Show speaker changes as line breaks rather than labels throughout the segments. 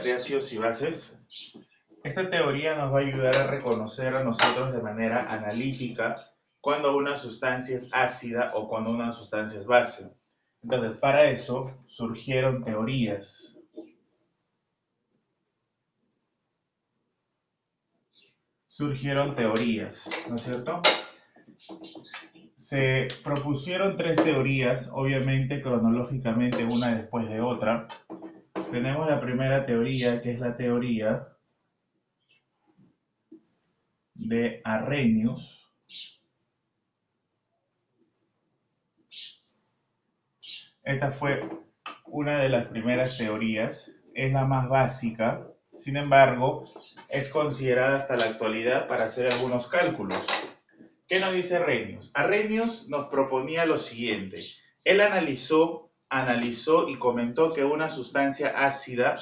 de ácidos y bases. Esta teoría nos va a ayudar a reconocer a nosotros de manera analítica cuando una sustancia es ácida o cuando una sustancia es base. Entonces, para eso surgieron teorías. ¿No es cierto? Se propusieron tres teorías, obviamente cronológicamente una después de otra. Tenemos la primera teoría, que es la teoría de Arrhenius. Esta fue una de las primeras teorías, es la más básica, sin embargo, es considerada hasta la actualidad para hacer algunos cálculos. ¿Qué nos dice Arrhenius? Arrhenius nos proponía lo siguiente. Él analizó y comentó que una sustancia ácida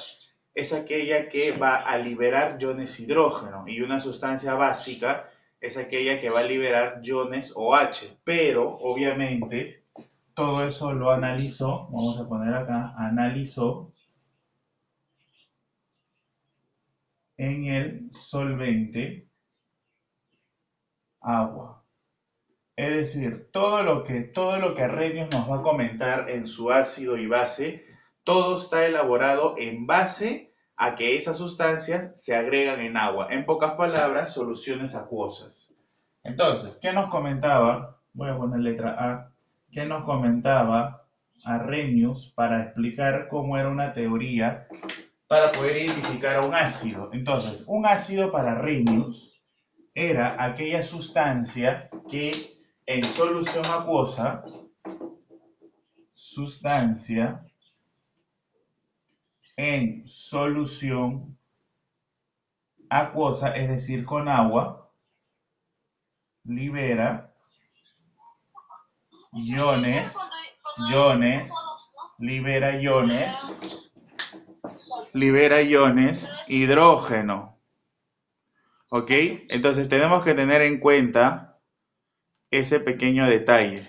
es aquella que va a liberar iones hidrógeno y una sustancia básica es aquella que va a liberar iones OH, pero obviamente todo eso lo analizó, vamos a poner acá, analizó en el solvente agua. Es decir, todo lo que Arrhenius nos va a comentar en su ácido y base, todo está elaborado en base a que esas sustancias se agregan en agua. En pocas palabras, soluciones acuosas. Entonces, ¿qué nos comentaba? Voy a poner letra A. ¿Qué nos comentaba Arrhenius para explicar cómo era una teoría para poder identificar a un ácido? Entonces, un ácido para Arrhenius era aquella sustancia que en solución acuosa, es decir, con agua, libera iones, libera iones hidrógeno. ¿Ok? Entonces tenemos que tener en cuenta ese pequeño detalle.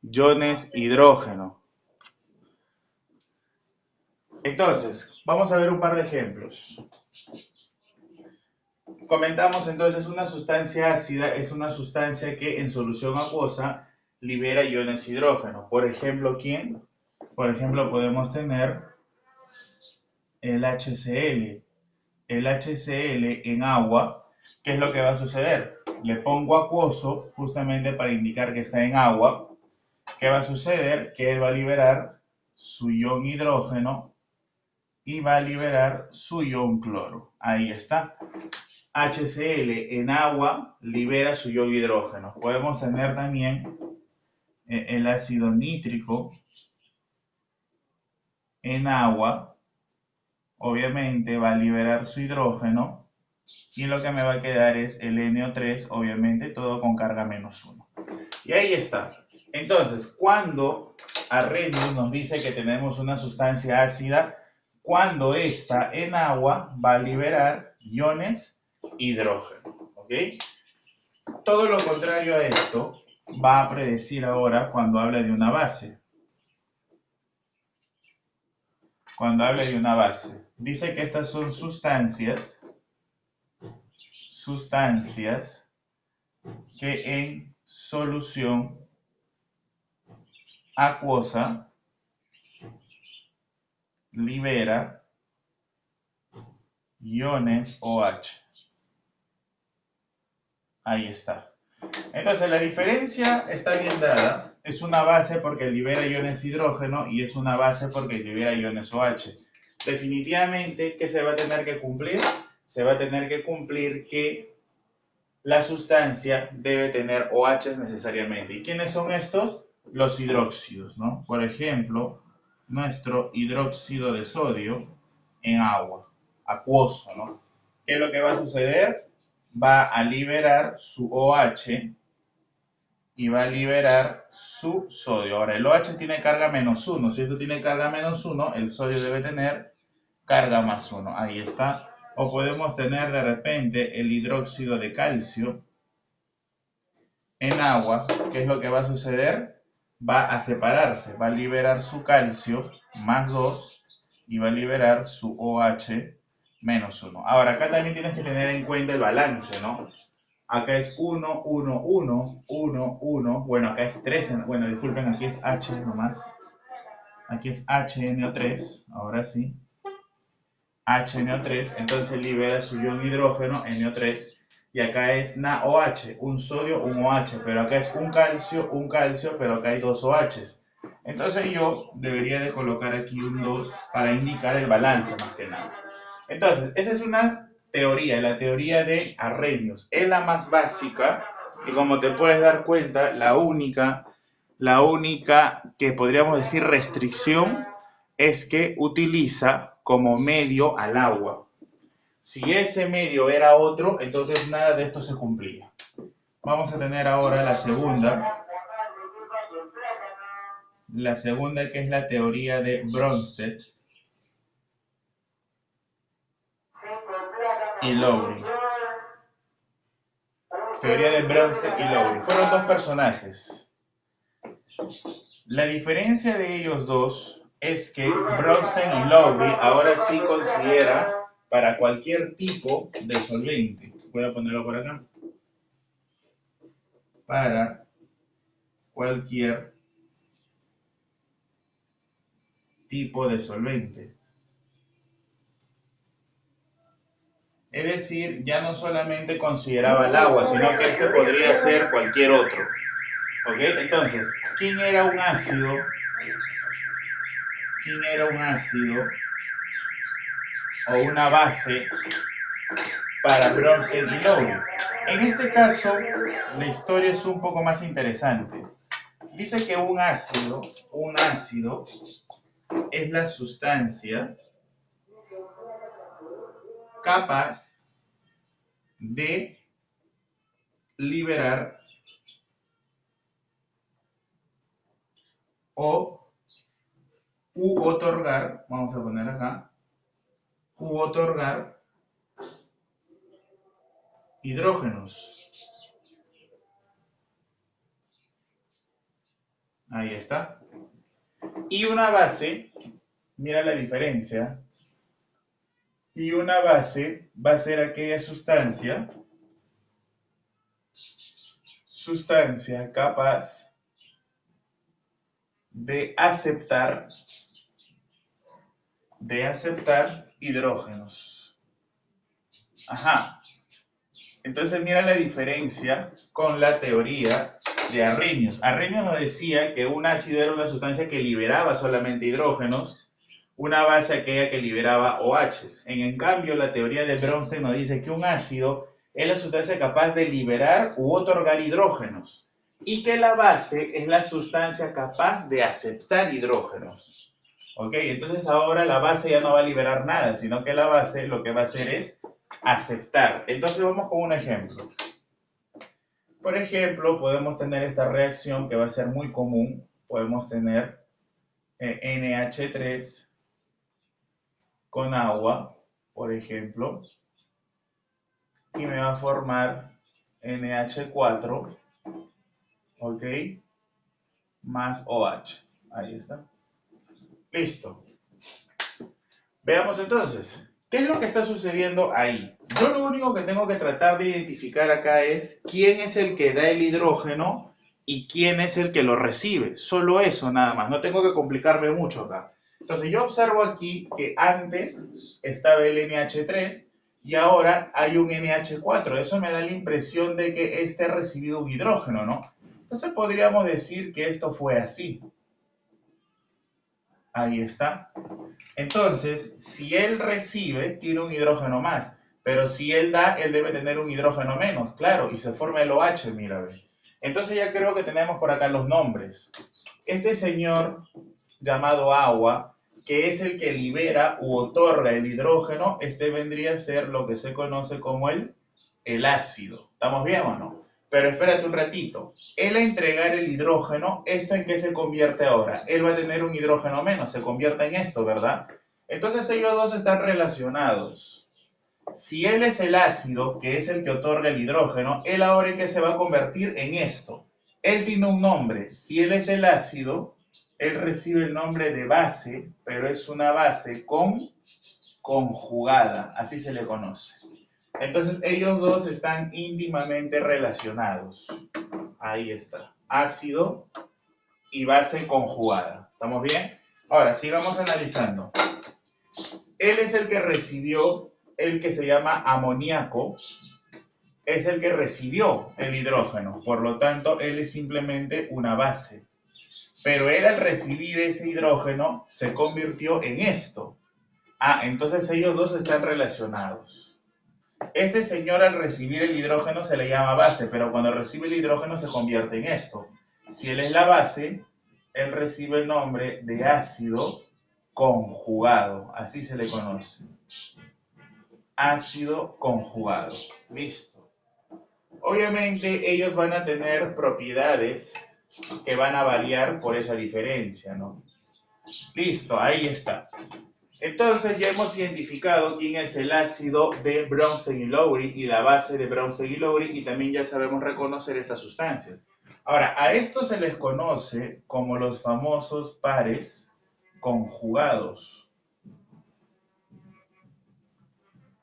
Iones hidrógeno. Entonces, vamos a ver un par de ejemplos. Comentamos entonces, una sustancia ácida es una sustancia que en solución acuosa libera iones hidrógeno. Por ejemplo, ¿quién? Por ejemplo, podemos tener el HCl. El HCl en agua, ¿qué es lo que va a suceder? Le pongo acuoso justamente para indicar que está en agua. ¿Qué va a suceder? Que él va a liberar su ion hidrógeno y va a liberar su ion cloro. Ahí está. HCl en agua libera su ion hidrógeno. Podemos tener también el ácido nítrico en agua. Obviamente va a liberar su hidrógeno y lo que me va a quedar es el NO3, obviamente todo con carga -1. Y ahí está. Entonces, cuando Arrhenius nos dice que tenemos una sustancia ácida, cuando está en agua va a liberar iones hidrógeno. ¿Ok? Todo lo contrario a esto va a predecir ahora cuando habla de una base. Cuando habla de una base. Dice que estas son sustancias que en solución acuosa libera iones OH. Ahí está. Entonces la diferencia está bien dada. Es una base porque libera iones hidrógeno y es una base porque libera iones OH. Definitivamente, ¿qué se va a tener que cumplir? Se va a tener que cumplir que la sustancia debe tener OH necesariamente. ¿Y quiénes son estos? Los hidróxidos, ¿no? Por ejemplo, nuestro hidróxido de sodio en agua, acuoso, ¿no? ¿Qué es lo que va a suceder? Va a liberar su OH y va a liberar su sodio. Ahora, el OH tiene carga -1. Si esto tiene carga -1, el sodio debe tener carga +1. Ahí está. O podemos tener de repente el hidróxido de calcio en agua. ¿Qué es lo que va a suceder? Va a separarse, va a liberar su calcio +2 y va a liberar su OH menos 1. Ahora, acá también tienes que tener en cuenta el balance, ¿no? Acá es 1, 1, 1, 1, 1. Bueno, acá es 3. Bueno, disculpen, aquí es H nomás. Aquí es HNO3, ahora sí. HNO3, entonces libera su ion hidrógeno, NO3. Y acá es NaOH, un sodio, un OH. Pero acá es un calcio, pero acá hay dos OHs. Entonces yo debería de colocar aquí un 2 para indicar el balance más que nada. Entonces, esa es una teoría, la teoría de Arrhenius. Es la más básica y como te puedes dar cuenta, la única que podríamos decir restricción es que utiliza como medio al agua. Si ese medio era otro, entonces nada de esto se cumplía. Vamos a tener ahora la segunda. La segunda, que es la teoría de Bronsted y Lowry. Teoría de Bronsted y Lowry. Fueron dos personajes. La diferencia de ellos dos es que Bronsted y Lowry ahora sí considera para cualquier tipo de solvente. Voy a ponerlo por acá. Para cualquier tipo de solvente. Es decir, ya no solamente consideraba el agua, sino que este podría ser cualquier otro. ¿Ok? Entonces, ¿quién era un ácido? ¿Quién era un ácido o una base para Bronsted y Lowry? En este caso, la historia es un poco más interesante. Dice que un ácido es la sustancia capaz de liberar u otorgar, vamos a poner acá, u otorgar hidrógenos. Ahí está. Y una base, mira la diferencia, y una base va a ser aquella sustancia capaz de aceptar hidrógenos. Ajá. Entonces mira la diferencia con la teoría de Arrhenius. Arrhenius nos decía que un ácido era una sustancia que liberaba solamente hidrógenos, una base aquella que liberaba OHs. En cambio, la teoría de Bronsted nos dice que un ácido es la sustancia capaz de liberar u otorgar hidrógenos y que la base es la sustancia capaz de aceptar hidrógenos. ¿Ok? Entonces ahora la base ya no va a liberar nada, sino que la base lo que va a hacer es aceptar. Entonces vamos con un ejemplo. Por ejemplo, podemos tener esta reacción que va a ser muy común. Podemos tener NH3 con agua, por ejemplo, y me va a formar NH4, ¿ok? Más OH. Ahí está. Listo. Veamos entonces, ¿qué es lo que está sucediendo ahí? Yo lo único que tengo que tratar de identificar acá es quién es el que da el hidrógeno y quién es el que lo recibe. Solo eso nada más, no tengo que complicarme mucho acá. Entonces yo observo aquí que antes estaba el NH3 y ahora hay un NH4. Eso me da la impresión de que este ha recibido un hidrógeno, ¿no? Entonces podríamos decir que esto fue así. Ahí está. Entonces, si él recibe, tiene un hidrógeno más. Pero si él da, él debe tener un hidrógeno menos, claro, y se forma el OH, mira, ve. Entonces ya creo que tenemos por acá los nombres. Este señor llamado agua, que es el que libera u otorga el hidrógeno, este vendría a ser lo que se conoce como el ácido. ¿Estamos bien o no? Pero espérate un ratito. Él a entregar el hidrógeno, ¿esto en qué se convierte ahora? Él va a tener un hidrógeno menos, se convierte en esto, ¿verdad? Entonces ellos dos están relacionados. Si él es el ácido, que es el que otorga el hidrógeno, él ahora en qué se va a convertir en esto. Él tiene un nombre. Si él es el ácido, él recibe el nombre de base, pero es una base conjugada, así se le conoce. Entonces, ellos dos están íntimamente relacionados. Ahí está. Ácido y base conjugada. ¿Estamos bien? Ahora, sigamos analizando. Él es el que recibió el que se llama amoníaco, es el que recibió el hidrógeno. Por lo tanto, él es simplemente una base. Pero él al recibir ese hidrógeno se convirtió en esto. Ah, entonces ellos dos están relacionados. Este señor al recibir el hidrógeno se le llama base, pero cuando recibe el hidrógeno se convierte en esto. Si él es la base, él recibe el nombre de ácido conjugado, así se le conoce. Ácido conjugado. Listo. Obviamente ellos van a tener propiedades que van a variar por esa diferencia, ¿no? Listo, ahí está. Entonces ya hemos identificado quién es el ácido de Bronsted y Lowry y la base de Bronsted y Lowry, y también ya sabemos reconocer estas sustancias. Ahora, a esto se les conoce como los famosos pares conjugados.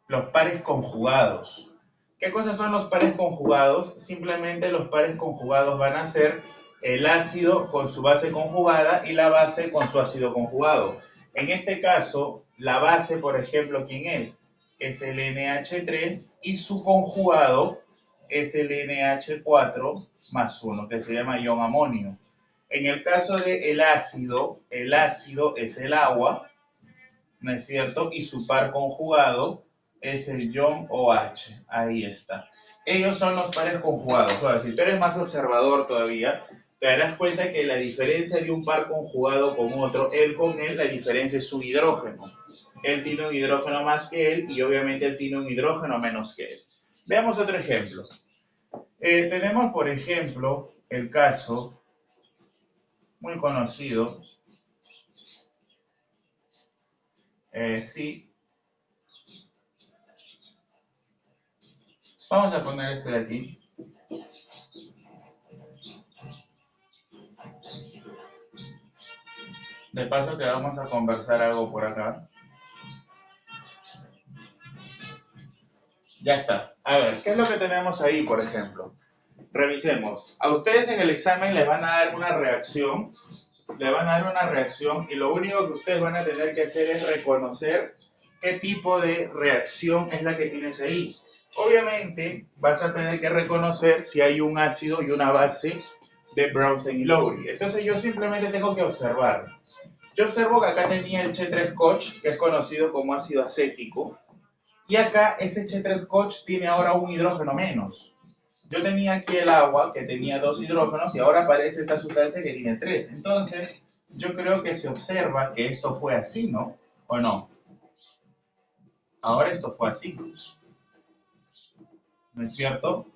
Los pares conjugados. ¿Qué cosas son los pares conjugados? Simplemente los pares conjugados van a ser el ácido con su base conjugada y la base con su ácido conjugado. En este caso, la base, por ejemplo, ¿quién es? Es el NH3 y su conjugado es el NH4 más 1, que se llama ion amonio. En el caso del ácido, el ácido es el agua, ¿no es cierto? Y su par conjugado es el ion OH. Ahí está. Ellos son los pares conjugados. Ahora, si tú eres más observador todavía, te darás cuenta que la diferencia de un par conjugado con otro, él con él, la diferencia es su hidrógeno. Él tiene un hidrógeno más que él y obviamente él tiene un hidrógeno menos que él. Veamos otro ejemplo. Tenemos, por ejemplo, el caso muy conocido. Sí. Vamos a poner este de aquí. De paso que vamos a conversar algo por acá. Ya está. A ver, ¿qué es lo que tenemos ahí, por ejemplo? Revisemos. A ustedes en el examen les van a dar una reacción. Le van a dar una reacción y lo único que ustedes van a tener que hacer es reconocer qué tipo de reacción es la que tienes ahí. Obviamente vas a tener que reconocer si hay un ácido y una base de Bronsted y Lowry. Entonces yo simplemente tengo que observar. Yo observo que acá tenía el Che3-Koch, que es conocido como ácido acético, y acá ese Che3-Koch tiene ahora un hidrógeno menos. Yo tenía aquí el agua, que tenía 2 hidrógenos, y ahora aparece esta sustancia que tiene 3. Entonces, yo creo que se observa que esto fue así, ¿no? ¿O no? Ahora esto fue así, ¿no es cierto?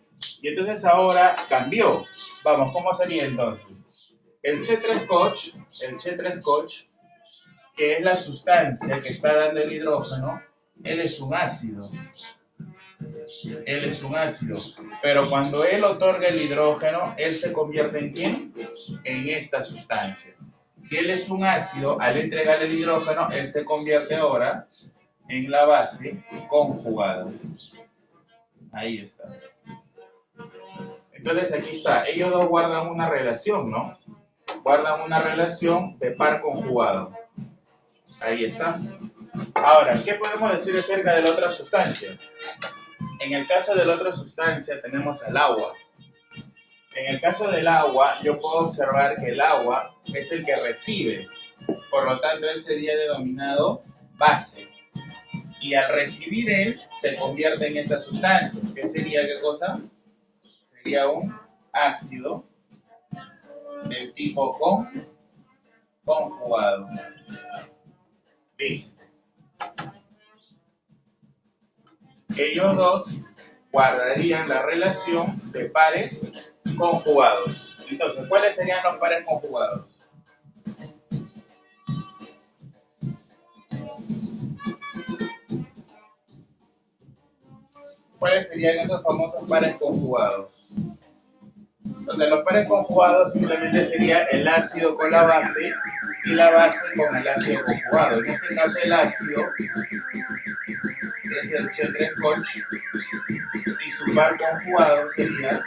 Y entonces ahora cambió. Vamos, ¿cómo sería entonces? El Che3-Koch, que es la sustancia que está dando el hidrógeno, él es un ácido. Él es un ácido. Pero cuando él otorga el hidrógeno, él se convierte en ¿quién? En esta sustancia. Si él es un ácido, al entregar el hidrógeno, él se convierte ahora en la base conjugada. Ahí está. Entonces aquí está. Ellos dos guardan una relación, ¿no? Guardan una relación de par conjugado. Ahí está. Ahora, ¿qué podemos decir acerca de la otra sustancia? En el caso de la otra sustancia tenemos el agua. En el caso del agua, yo puedo observar que el agua es el que recibe. Por lo tanto, él sería denominado base. Y al recibir él, se convierte en esta sustancia. ¿Qué sería qué cosa? Sería un ácido del tipo conjugado. Listo. Ellos dos guardarían la relación de pares conjugados. Entonces, ¿cuáles serían los pares conjugados? ¿Cuáles serían esos famosos pares conjugados? Entonces los pares conjugados simplemente sería el ácido con la base y la base con el ácido conjugado. En este caso el ácido es el Chetreskoch y su par conjugado sería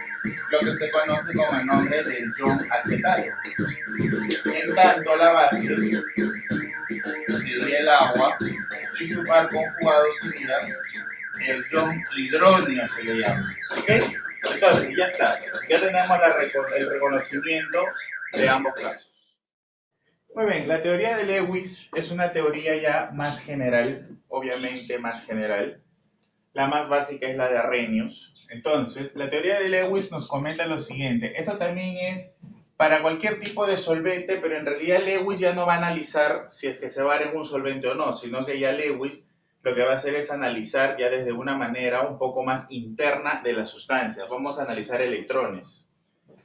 lo que se conoce con el nombre de John acetato. En tanto la base sería el agua y su par conjugado sería el John hidróneo, se le llama. ¿Ok? Entonces ya está, ya tenemos el reconocimiento de ambos casos. Muy bien, la teoría de Lewis es una teoría ya más general, obviamente más general. La más básica es la de Arrhenius. Entonces, la teoría de Lewis nos comenta lo siguiente. Esto también es para cualquier tipo de solvente, pero en realidad Lewis ya no va a analizar si es que se va a dar en un solvente o no, sino que ya Lewis lo que va a hacer es analizar ya desde una manera un poco más interna de la sustancia. Vamos a analizar electrones.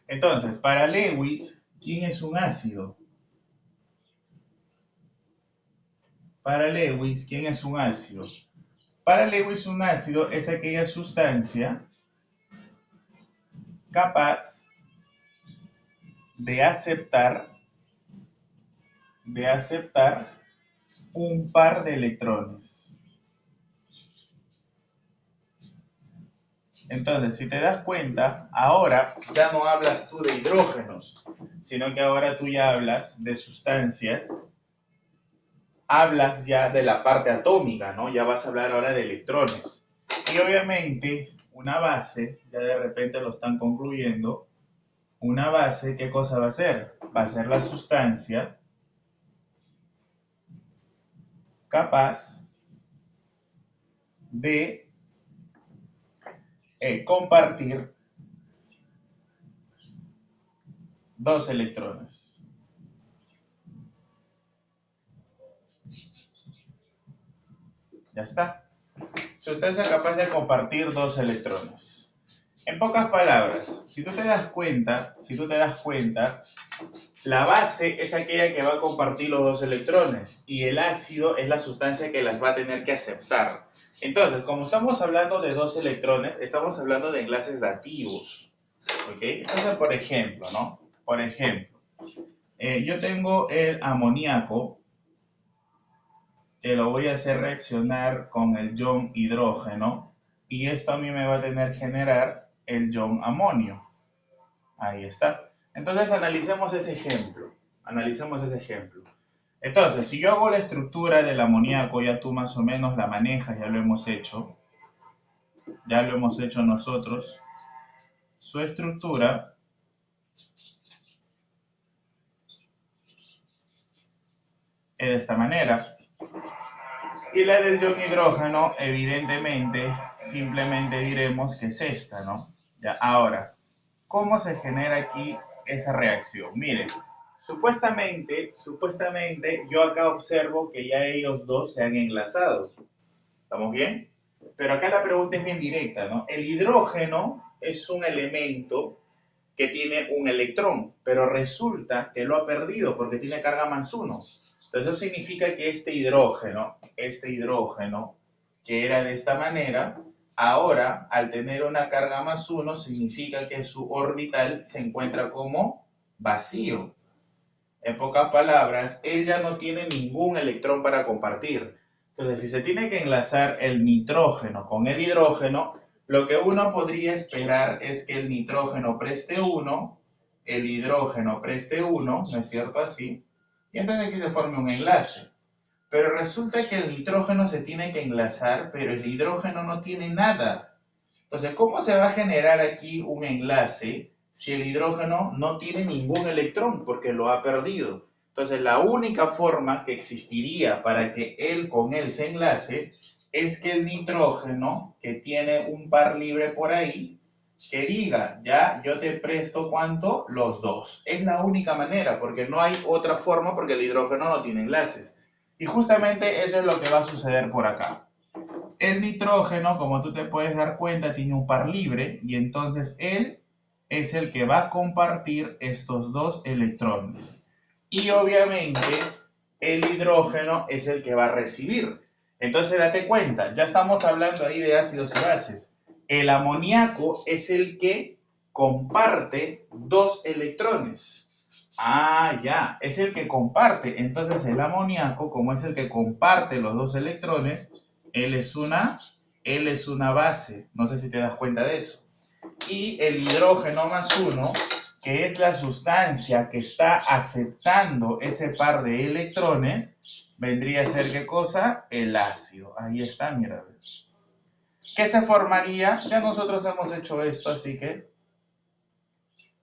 Entonces, para Lewis, ¿quién es un ácido? Para Lewis, ¿quién es un ácido? Para Lewis, un ácido es aquella sustancia capaz de aceptar un par de electrones. Entonces, si te das cuenta, ahora ya no hablas tú de hidrógenos, sino que ahora tú ya hablas de sustancias, hablas ya de la parte atómica, ¿no? Ya vas a hablar ahora de electrones. Y obviamente, una base, ya de repente lo están concluyendo, una base, ¿qué cosa va a ser? Va a ser la sustancia capaz de compartir dos electrones. Ya está. Sustancia capaz de compartir dos electrones. En pocas palabras, si tú te das cuenta, la base es aquella que va a compartir los dos electrones y el ácido es la sustancia que las va a tener que aceptar. Entonces, como estamos hablando de dos electrones, estamos hablando de enlaces dativos. ¿Ok? Entonces, por ejemplo, ¿no? Por ejemplo, yo tengo el amoníaco que lo voy a hacer reaccionar con el ion hidrógeno y esto a mí me va a tener que generar el ion amonio. Ahí está. Entonces analicemos ese ejemplo. Entonces, si yo hago la estructura del amoníaco, ya tú más o menos la manejas, ya lo hemos hecho. Ya lo hemos hecho nosotros. Su estructura es de esta manera. Y la del ion hidrógeno, evidentemente, simplemente diremos que es esta, ¿no? Ya, ahora, ¿cómo se genera aquí esa reacción? Miren, supuestamente, yo acá observo que ya ellos dos se han enlazado. ¿Estamos bien? Pero acá la pregunta es bien directa, ¿no? El hidrógeno es un elemento que tiene un electrón, pero resulta que lo ha perdido porque tiene carga -1. Entonces eso significa que este hidrógeno, que era de esta manera, ahora al tener una carga +1 significa que su orbital se encuentra como vacío. En pocas palabras, él ya no tiene ningún electrón para compartir. Entonces, si se tiene que enlazar el nitrógeno con el hidrógeno, lo que uno podría esperar es que el nitrógeno preste 1, el hidrógeno preste 1, ¿no es cierto? Así. Y entonces aquí se forme un enlace. Pero resulta que el nitrógeno se tiene que enlazar, pero el hidrógeno no tiene nada. Entonces, ¿cómo se va a generar aquí un enlace si el hidrógeno no tiene ningún electrón porque lo ha perdido? Entonces, la única forma que existiría para que él con él se enlace es que el nitrógeno, que tiene un par libre por ahí, que diga, ya, yo te presto, ¿cuánto? Los dos. Es la única manera, porque no hay otra forma, porque el hidrógeno no tiene enlaces. Y justamente eso es lo que va a suceder por acá. El nitrógeno, como tú te puedes dar cuenta, tiene un par libre y entonces él es el que va a compartir estos dos electrones. Y obviamente el hidrógeno es el que va a recibir. Entonces date cuenta, ya estamos hablando ahí de ácidos y bases. El amoníaco es el que comparte 2 electrones. Ah, ya, es el que comparte. Entonces el amoníaco, como es el que comparte los 2 electrones, él es una base. No sé si te das cuenta de eso. Y el hidrógeno más 1, que es la sustancia que está aceptando ese par de electrones, vendría a ser, ¿qué cosa? El ácido. Ahí está, mira. ¿Qué se formaría? Ya nosotros hemos hecho esto, así que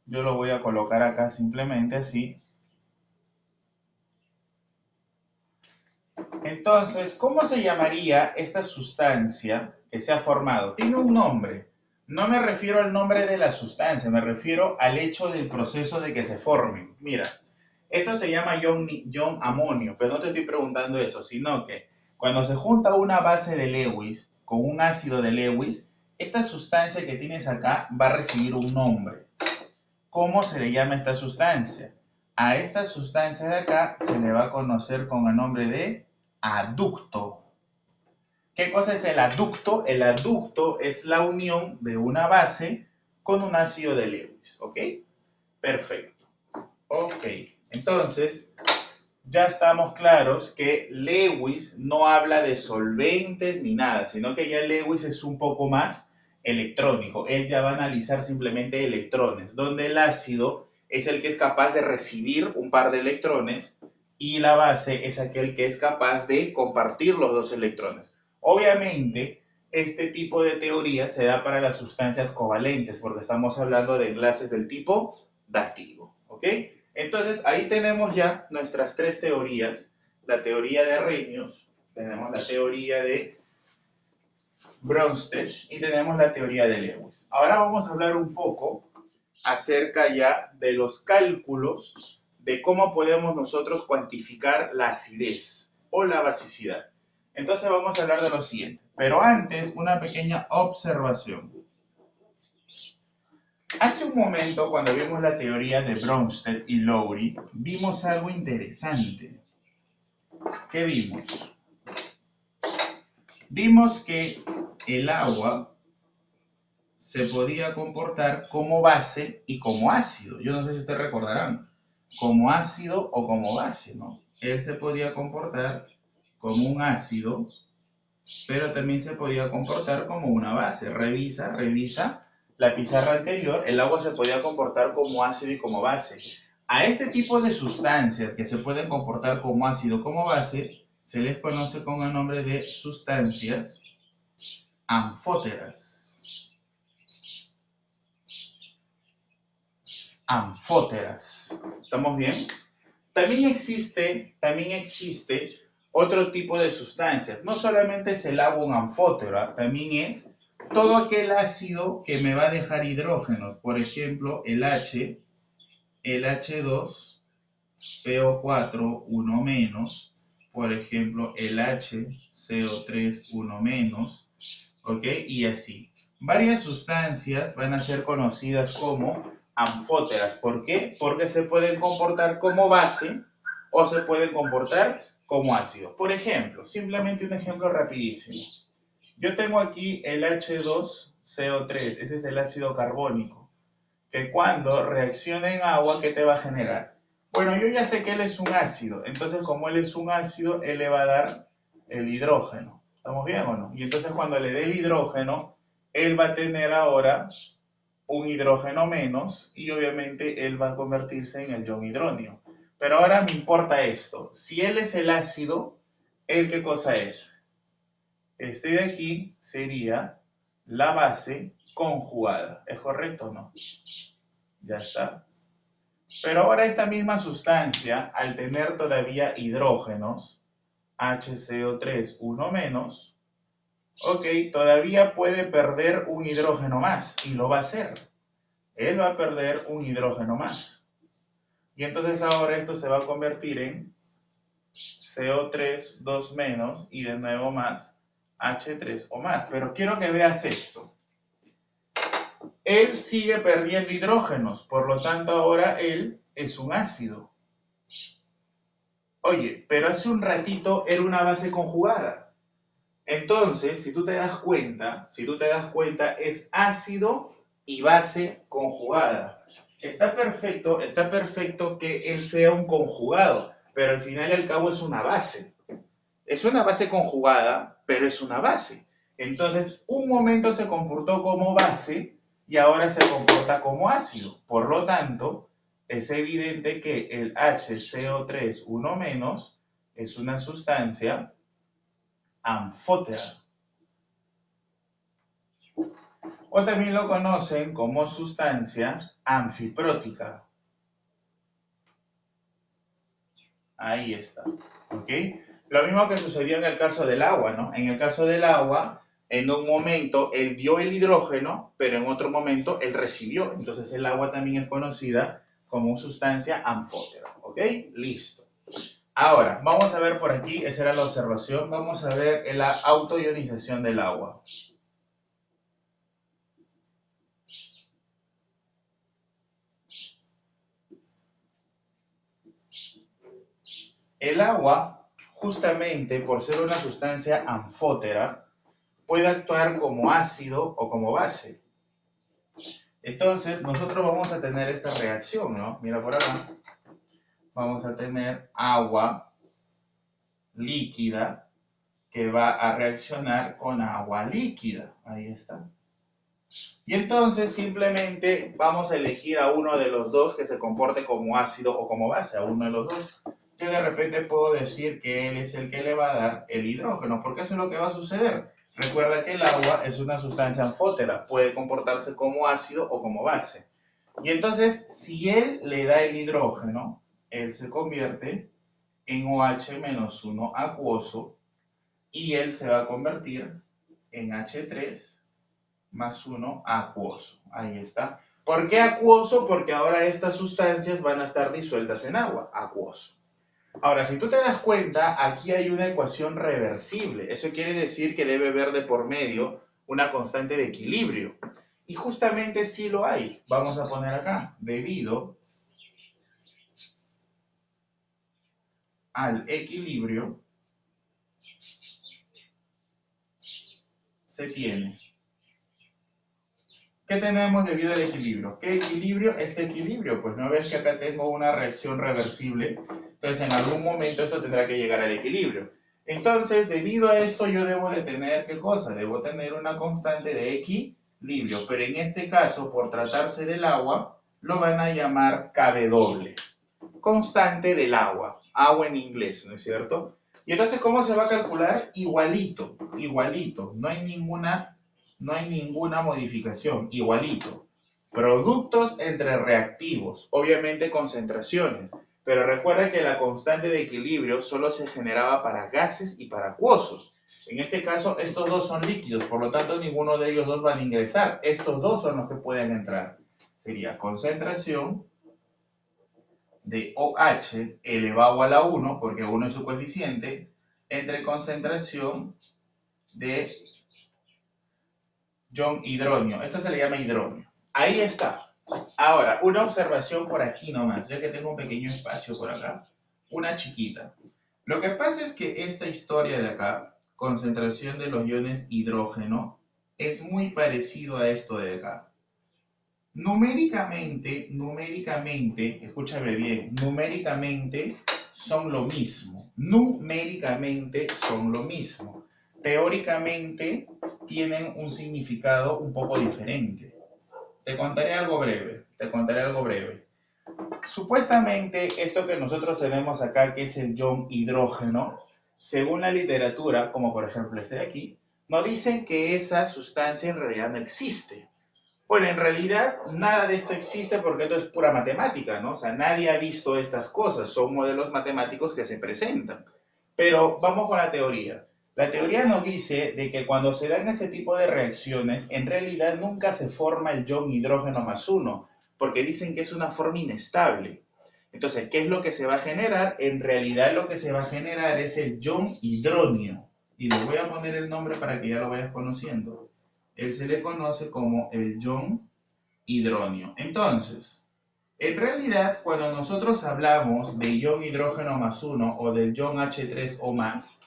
yo lo voy a colocar acá simplemente así. Entonces, ¿cómo se llamaría esta sustancia que se ha formado? Tiene un nombre. No me refiero al nombre de la sustancia, me refiero al hecho del proceso de que se formen. Mira, esto se llama ion amonio, pero no te estoy preguntando eso, sino que cuando se junta una base de Lewis con un ácido de Lewis, esta sustancia que tienes acá va a recibir un nombre. ¿Cómo se le llama esta sustancia? A esta sustancia de acá se le va a conocer con el nombre de aducto. ¿Qué cosa es el aducto? El aducto es la unión de una base con un ácido de Lewis, ¿ok? Perfecto. Ok, entonces ya estamos claros que Lewis no habla de solventes ni nada, sino que ya Lewis es un poco más electrónico. Él ya va a analizar simplemente electrones, donde el ácido es el que es capaz de recibir un par de electrones y la base es aquel que es capaz de compartir los 2 electrones. Obviamente, este tipo de teoría se da para las sustancias covalentes, porque estamos hablando de enlaces del tipo dativo, ¿ok? Entonces, ahí tenemos ya nuestras 3 teorías. La teoría de Arrhenius, tenemos la teoría de Bronsted y tenemos la teoría de Lewis. Ahora vamos a hablar un poco acerca ya de los cálculos de cómo podemos nosotros cuantificar la acidez o la basicidad. Entonces vamos a hablar de lo siguiente. Pero antes, una pequeña observación. Hace un momento, cuando vimos la teoría de Bronsted y Lowry, vimos algo interesante. ¿Qué vimos? Vimos que el agua se podía comportar como base y como ácido. Yo no sé si ustedes recordarán, como ácido o como base, ¿no? Él se podía comportar como un ácido, pero también se podía comportar como una base. Revisa la pizarra anterior, el agua se podía comportar como ácido y como base. A este tipo de sustancias que se pueden comportar como ácido o como base, se les conoce con el nombre de sustancias anfóteras. Anfóteras. ¿Estamos bien? También existe otro tipo de sustancias. No solamente es el agua un anfótero, también es todo aquel ácido que me va a dejar hidrógenos. Por ejemplo, el H, el H2, PO4, 1 menos. Por ejemplo, el H, CO3, 1 menos. ¿Ok? Y así. Varias sustancias van a ser conocidas como anfóteras. ¿Por qué? Porque se pueden comportar como base o se pueden comportar como ácido. Por ejemplo, simplemente un ejemplo rapidísimo. Yo tengo aquí el H2CO3, ese es el ácido carbónico, que cuando reacciona en agua, ¿qué te va a generar? Bueno, yo ya sé que él es un ácido, entonces como él es un ácido, él le va a dar el hidrógeno. ¿Estamos bien o no? Y entonces cuando le dé el hidrógeno, él va a tener ahora un hidrógeno menos y obviamente él va a convertirse en el ion hidronio. Pero ahora me importa esto. Si él es el ácido, ¿él qué cosa es? Este de aquí sería la base conjugada. ¿Es correcto o no? Ya está. Pero ahora esta misma sustancia, al tener todavía hidrógenos, HCO3, 1 menos, ok, todavía puede perder un hidrógeno más y lo va a hacer. Él va a perder un hidrógeno más. Y entonces ahora esto se va a convertir en CO3, 2 menos y de nuevo más H3 o más. Pero quiero que veas esto. Él sigue perdiendo hidrógenos, por lo tanto ahora él es un ácido. Oye, pero hace un ratito era una base conjugada. Entonces, si tú te das cuenta, es ácido y base conjugada. Está perfecto que él sea un conjugado, pero al final y al cabo es una base. Es una base conjugada, pero es una base. Entonces, un momento se comportó como base y ahora se comporta como ácido. Por lo tanto, es evidente que el HCO3 1- es una sustancia anfótera. O también lo conocen como sustancia anfiprótica. Ahí está. ¿Ok? Lo mismo que sucedió en el caso del agua, ¿no? En el caso del agua, en un momento él dio el hidrógeno, pero en otro momento él recibió. Entonces el agua también es conocida como sustancia anfótera. ¿Ok? Listo. Ahora, vamos a ver por aquí, esa era la observación, vamos a ver la autoionización del agua. El agua, justamente por ser una sustancia anfótera, puede actuar como ácido o como base. Entonces, nosotros vamos a tener esta reacción, ¿no? Mira por acá. Vamos a tener agua líquida que va a reaccionar con agua líquida. Ahí está. Y entonces simplemente vamos a elegir a uno de los dos que se comporte como ácido o como base, a uno de los dos. Yo de repente puedo decir que él es el que le va a dar el hidrógeno, porque eso es lo que va a suceder. Recuerda que el agua es una sustancia anfótera, puede comportarse como ácido o como base. Y entonces, si él le da el hidrógeno, él se convierte en OH-1 acuoso y él se va a convertir en H3 más 1 acuoso. Ahí está. ¿Por qué acuoso? Porque ahora estas sustancias van a estar disueltas en agua. Acuoso. Ahora, si tú te das cuenta, aquí hay una ecuación reversible. Eso quiere decir que debe haber de por medio una constante de equilibrio. Y justamente sí lo hay. Vamos a poner acá, debido al equilibrio, se tiene. ¿Qué tenemos debido al equilibrio? ¿Qué equilibrio? Este equilibrio, pues no ves que acá tengo una reacción reversible, entonces en algún momento esto tendrá que llegar al equilibrio. Entonces, debido a esto yo debo de tener, ¿qué cosa? Debo tener una constante de equilibrio, pero en este caso, por tratarse del agua, lo van a llamar Kw. Constante del agua, agua en inglés, ¿no es cierto? Y entonces, ¿cómo se va a calcular? Igualito, igualito, no hay ninguna modificación, igualito. Productos entre reactivos, obviamente concentraciones, pero recuerda que la constante de equilibrio solo se generaba para gases y para acuosos. En este caso, estos dos son líquidos, por lo tanto, ninguno de ellos dos van a ingresar. Estos dos son los que pueden entrar. Sería concentración de OH elevado a la 1, porque 1 es su coeficiente, entre concentración de ion hidronio. Esto se le llama hidronio. Ahí está. Ahora, una observación por aquí nomás, ya que tengo un pequeño espacio por acá. Una chiquita. Lo que pasa es que esta historia de acá, concentración de los iones hidrógeno, es muy parecido a esto de acá. Numéricamente, escúchame bien, numéricamente son lo mismo. Numéricamente son lo mismo. Teóricamente tienen un significado un poco diferente. Te contaré algo breve. Supuestamente esto que nosotros tenemos acá, que es el ion hidrógeno, según la literatura, como por ejemplo este de aquí, nos dicen que esa sustancia en realidad no existe. Bueno, en realidad nada de esto existe porque esto es pura matemática, ¿no? O sea, nadie ha visto estas cosas, son modelos matemáticos que se presentan. Pero vamos con la teoría. La teoría nos dice de que cuando se dan este tipo de reacciones, en realidad nunca se forma el ion hidrógeno más 1, porque dicen que es una forma inestable. Entonces, ¿qué es lo que se va a generar? En realidad lo que se va a generar es el ion hidronio. Y le voy a poner el nombre para que ya lo vayas conociendo. Él se le conoce como el ion hidronio. Entonces, en realidad, cuando nosotros hablamos de ion hidrógeno más 1 o del ion H3O más,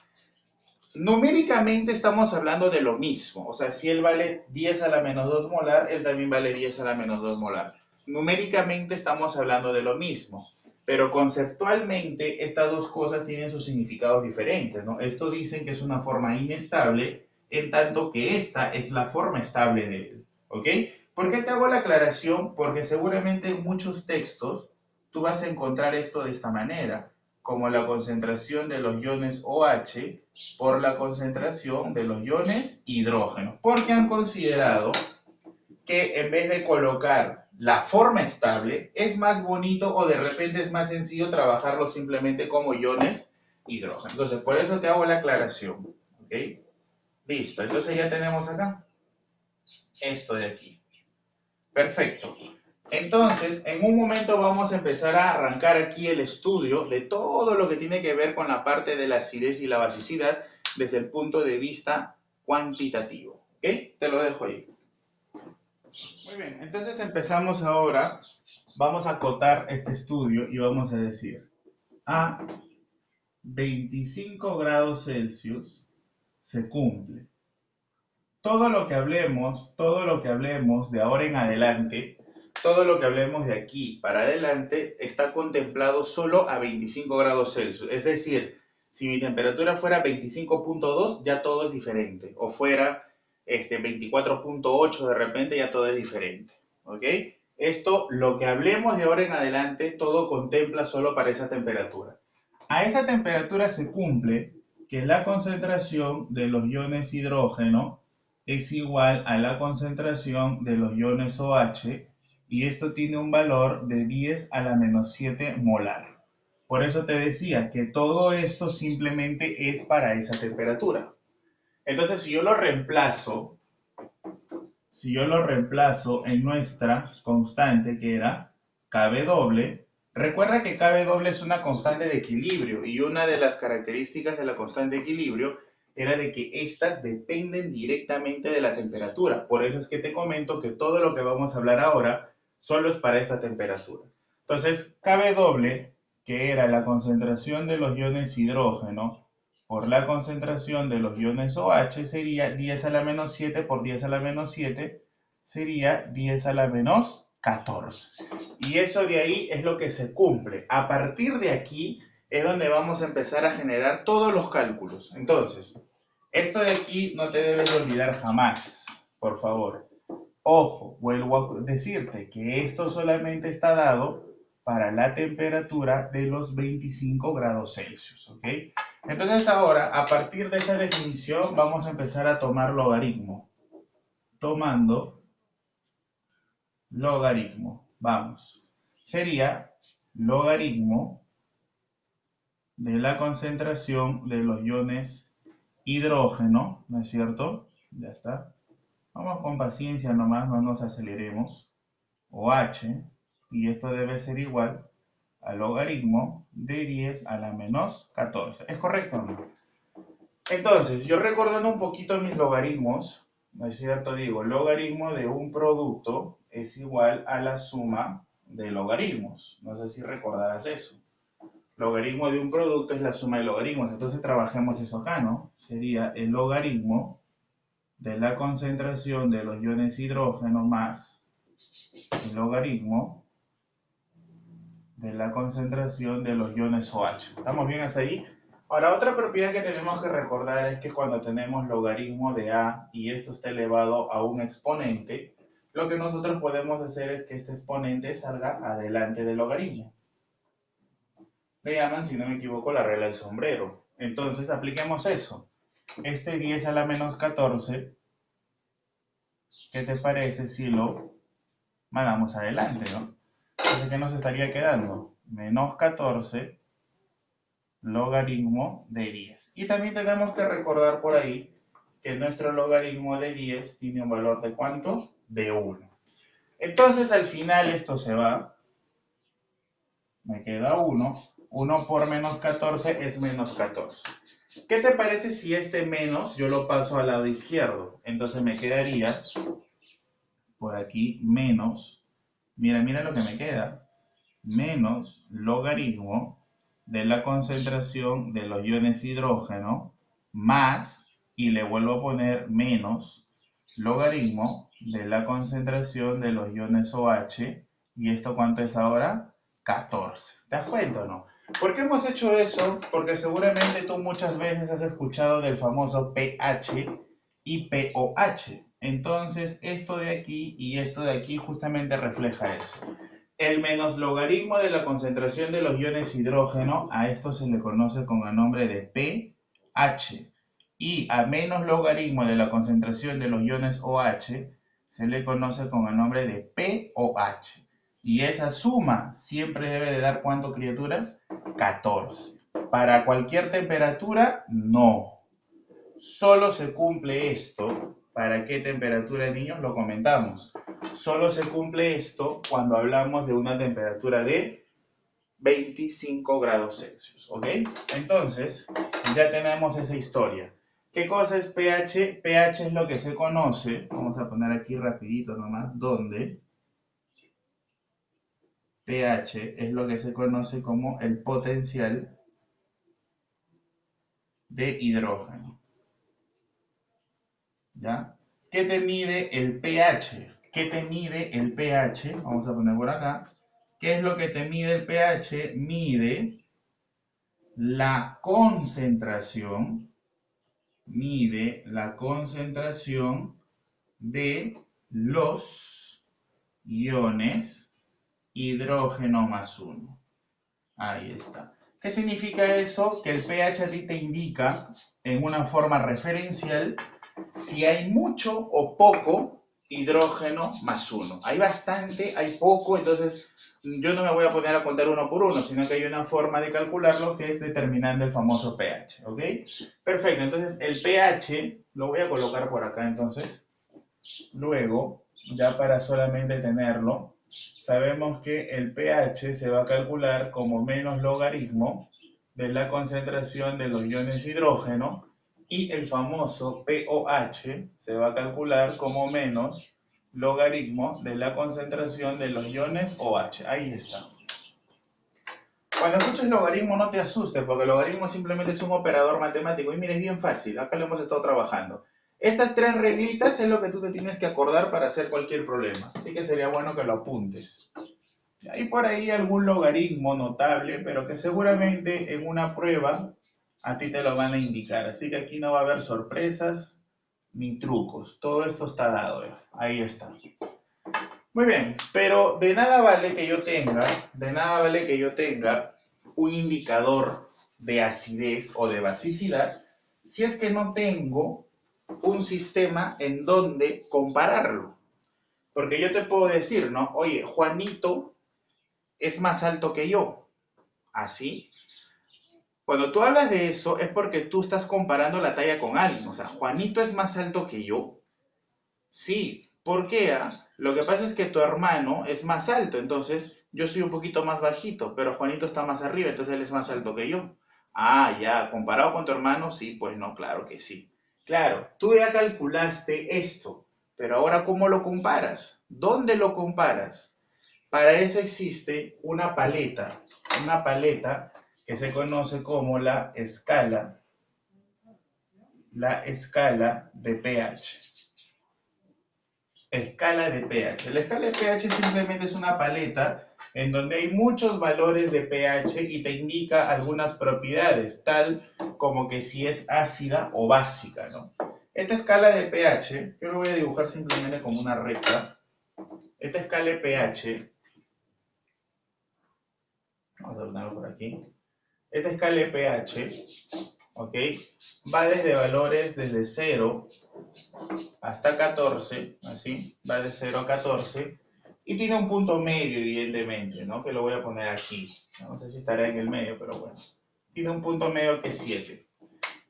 numéricamente estamos hablando de lo mismo. O sea, si él vale 10 a la menos 2 molar, él también vale 10 a la menos 2 molar. Numéricamente estamos hablando de lo mismo. Pero conceptualmente estas dos cosas tienen sus significados diferentes, ¿no? Esto dicen que es una forma inestable, en tanto que esta es la forma estable de él, ¿ok? ¿Por qué te hago la aclaración? Porque seguramente en muchos textos tú vas a encontrar esto de esta manera, como la concentración de los iones OH por la concentración de los iones hidrógeno, porque han considerado que en vez de colocar la forma estable, es más bonito o de repente es más sencillo trabajarlo simplemente como iones hidrógeno. Entonces, por eso te hago la aclaración, ¿ok? Listo, entonces ya tenemos acá esto de aquí. Perfecto. Entonces, en un momento vamos a empezar a arrancar aquí el estudio de todo lo que tiene que ver con la parte de la acidez y la basicidad desde el punto de vista cuantitativo. ¿Ok? Te lo dejo ahí. Muy bien, entonces empezamos ahora. Vamos a acotar este estudio y vamos a decir, a 25 grados Celsius se cumple. Todo lo que hablemos de ahora en adelante, todo lo que hablemos de aquí para adelante está contemplado solo a 25 grados Celsius. Es decir, si mi temperatura fuera 25.2, ya todo es diferente. O fuera 24.8, de repente ya todo es diferente. ¿Ok? Esto, lo que hablemos de ahora en adelante, todo contempla solo para esa temperatura. A esa temperatura se cumple que la concentración de los iones hidrógeno es igual a la concentración de los iones OH y esto tiene un valor de 10 a la menos 7 molar. Por eso te decía que todo esto simplemente es para esa temperatura. Entonces, si yo lo reemplazo en nuestra constante que era Kw, recuerda que Kw es una constante de equilibrio y una de las características de la constante de equilibrio era de que estas dependen directamente de la temperatura. Por eso es que te comento que todo lo que vamos a hablar ahora solo es para esta temperatura. Entonces, Kw, que era la concentración de los iones hidrógeno por la concentración de los iones OH, sería 10 a la menos 7 por 10 a la menos 7, sería 10 a la menos 14. Y eso de ahí es lo que se cumple. A partir de aquí es donde vamos a empezar a generar todos los cálculos. Entonces, esto de aquí no te debes olvidar jamás, por favor. Ojo, vuelvo a decirte que esto solamente está dado para la temperatura de los 25 grados Celsius, ¿ok? Entonces ahora, a partir de esa definición, vamos a empezar a tomar logaritmo. Tomando logaritmo, vamos. Sería logaritmo de la concentración de los iones hidrógeno, ¿no es cierto? Ya está. Vamos con paciencia nomás, no nos aceleremos. OH, y esto debe ser igual al logaritmo de 10 a la menos 14. ¿Es correcto o no? Entonces, yo recordando un poquito mis logaritmos, ¿no es cierto? Digo, logaritmo de un producto es igual a la suma de logaritmos. No sé si recordarás eso. Logaritmo de un producto es la suma de logaritmos. Entonces trabajemos eso acá, ¿no? Sería el logaritmo de la concentración de los iones hidrógeno más el logaritmo de la concentración de los iones OH. ¿Estamos bien hasta ahí? Ahora, otra propiedad que tenemos que recordar es que cuando tenemos logaritmo de A y esto está elevado a un exponente, lo que nosotros podemos hacer es que este exponente salga adelante del logaritmo. Le llaman, si no me equivoco, la regla del sombrero. Entonces, apliquemos eso. Este 10 a la menos 14, ¿qué te parece si lo mandamos adelante, no? Entonces, ¿qué nos estaría quedando? Menos 14 logaritmo de 10. Y también tenemos que recordar por ahí que nuestro logaritmo de 10 tiene un valor de ¿cuánto? De 1. Entonces al final esto se va, me queda 1. 1 por menos 14 es menos 14. ¿Qué te parece si este menos yo lo paso al lado izquierdo? Entonces me quedaría por aquí menos, mira lo que me queda, menos logaritmo de la concentración de los iones hidrógeno más, y le vuelvo a poner menos, logaritmo de la concentración de los iones OH. ¿Y esto cuánto es ahora? 14. ¿Te das cuenta o no? ¿Por qué hemos hecho eso? Porque seguramente tú muchas veces has escuchado del famoso pH y pOH. Entonces, esto de aquí y esto de aquí justamente refleja eso. El menos logaritmo de la concentración de los iones hidrógeno, a esto se le conoce con el nombre de pH. Y a menos logaritmo de la concentración de los iones OH, se le conoce con el nombre de pOH. Y esa suma siempre debe de dar, ¿cuánto, criaturas? 14. Para cualquier temperatura, no. Solo se cumple esto. ¿Para qué temperatura, niños? Lo comentamos. Solo se cumple esto cuando hablamos de una temperatura de 25 grados Celsius, ¿ok? Entonces, ya tenemos esa historia. ¿Qué cosa es pH? pH es lo que se conoce, vamos a poner aquí rapidito nomás, donde pH es lo que se conoce como el potencial de hidrógeno. ¿Ya? ¿Qué te mide el pH? ¿Qué te mide el pH? Vamos a poner por acá. ¿Qué es lo que te mide el pH? Mide la concentración de los iones hidrógeno más 1. Ahí está. ¿Qué significa eso? Que el pH a ti te indica en una forma referencial si hay mucho o poco hidrógeno más 1. Hay bastante, hay poco, entonces yo no me voy a poner a contar uno por uno, sino que hay una forma de calcularlo que es determinando el famoso pH, ¿ok? Perfecto, entonces el pH lo voy a colocar por acá entonces. Luego, ya para solamente tenerlo, sabemos que el pH se va a calcular como menos logaritmo de la concentración de los iones hidrógeno y el famoso pOH se va a calcular como menos logaritmo de la concentración de los iones OH. Ahí está. Cuando escuches logaritmo no te asustes, porque el logaritmo simplemente es un operador matemático. Y mira, es bien fácil, acá lo hemos estado trabajando. Estas tres reglitas es lo que tú te tienes que acordar para hacer cualquier problema. Así que sería bueno que lo apuntes. Hay por ahí algún logaritmo notable, pero que seguramente en una prueba a ti te lo van a indicar. Así que aquí no va a haber sorpresas ni trucos. Todo esto está dado. Ahí está. Muy bien, pero de nada vale que yo tenga un indicador de acidez o de basicidad si es que no tengo un sistema en donde compararlo. Porque yo te puedo decir, ¿no? Oye, Juanito es más alto que yo. ¿Así? Cuando tú hablas de eso es porque tú estás comparando la talla con alguien. O sea, Juanito es más alto que yo. Sí, ¿por qué? Lo que pasa es que tu hermano es más alto, entonces yo soy un poquito más bajito, pero Juanito está más arriba, entonces él es más alto que yo. Ah, ya, comparado con tu hermano, sí, pues no, claro que sí. Claro, tú ya calculaste esto, pero ahora ¿cómo lo comparas? ¿Dónde lo comparas? Para eso existe una paleta que se conoce como la escala de pH. Escala de pH. La escala de pH simplemente es una paleta en donde hay muchos valores de pH y te indica algunas propiedades, tal como que si es ácida o básica, ¿no? Esta escala de pH, yo lo voy a dibujar simplemente como una recta. Esta escala de pH, vamos a ponerlo por aquí. Esta escala de pH, ¿ok? Va desde valores desde 0 hasta 14, así, va de 0 a 14, y tiene un punto medio, evidentemente, ¿no? Que lo voy a poner aquí. No sé si estará en el medio, pero bueno. Tiene un punto medio que es 7.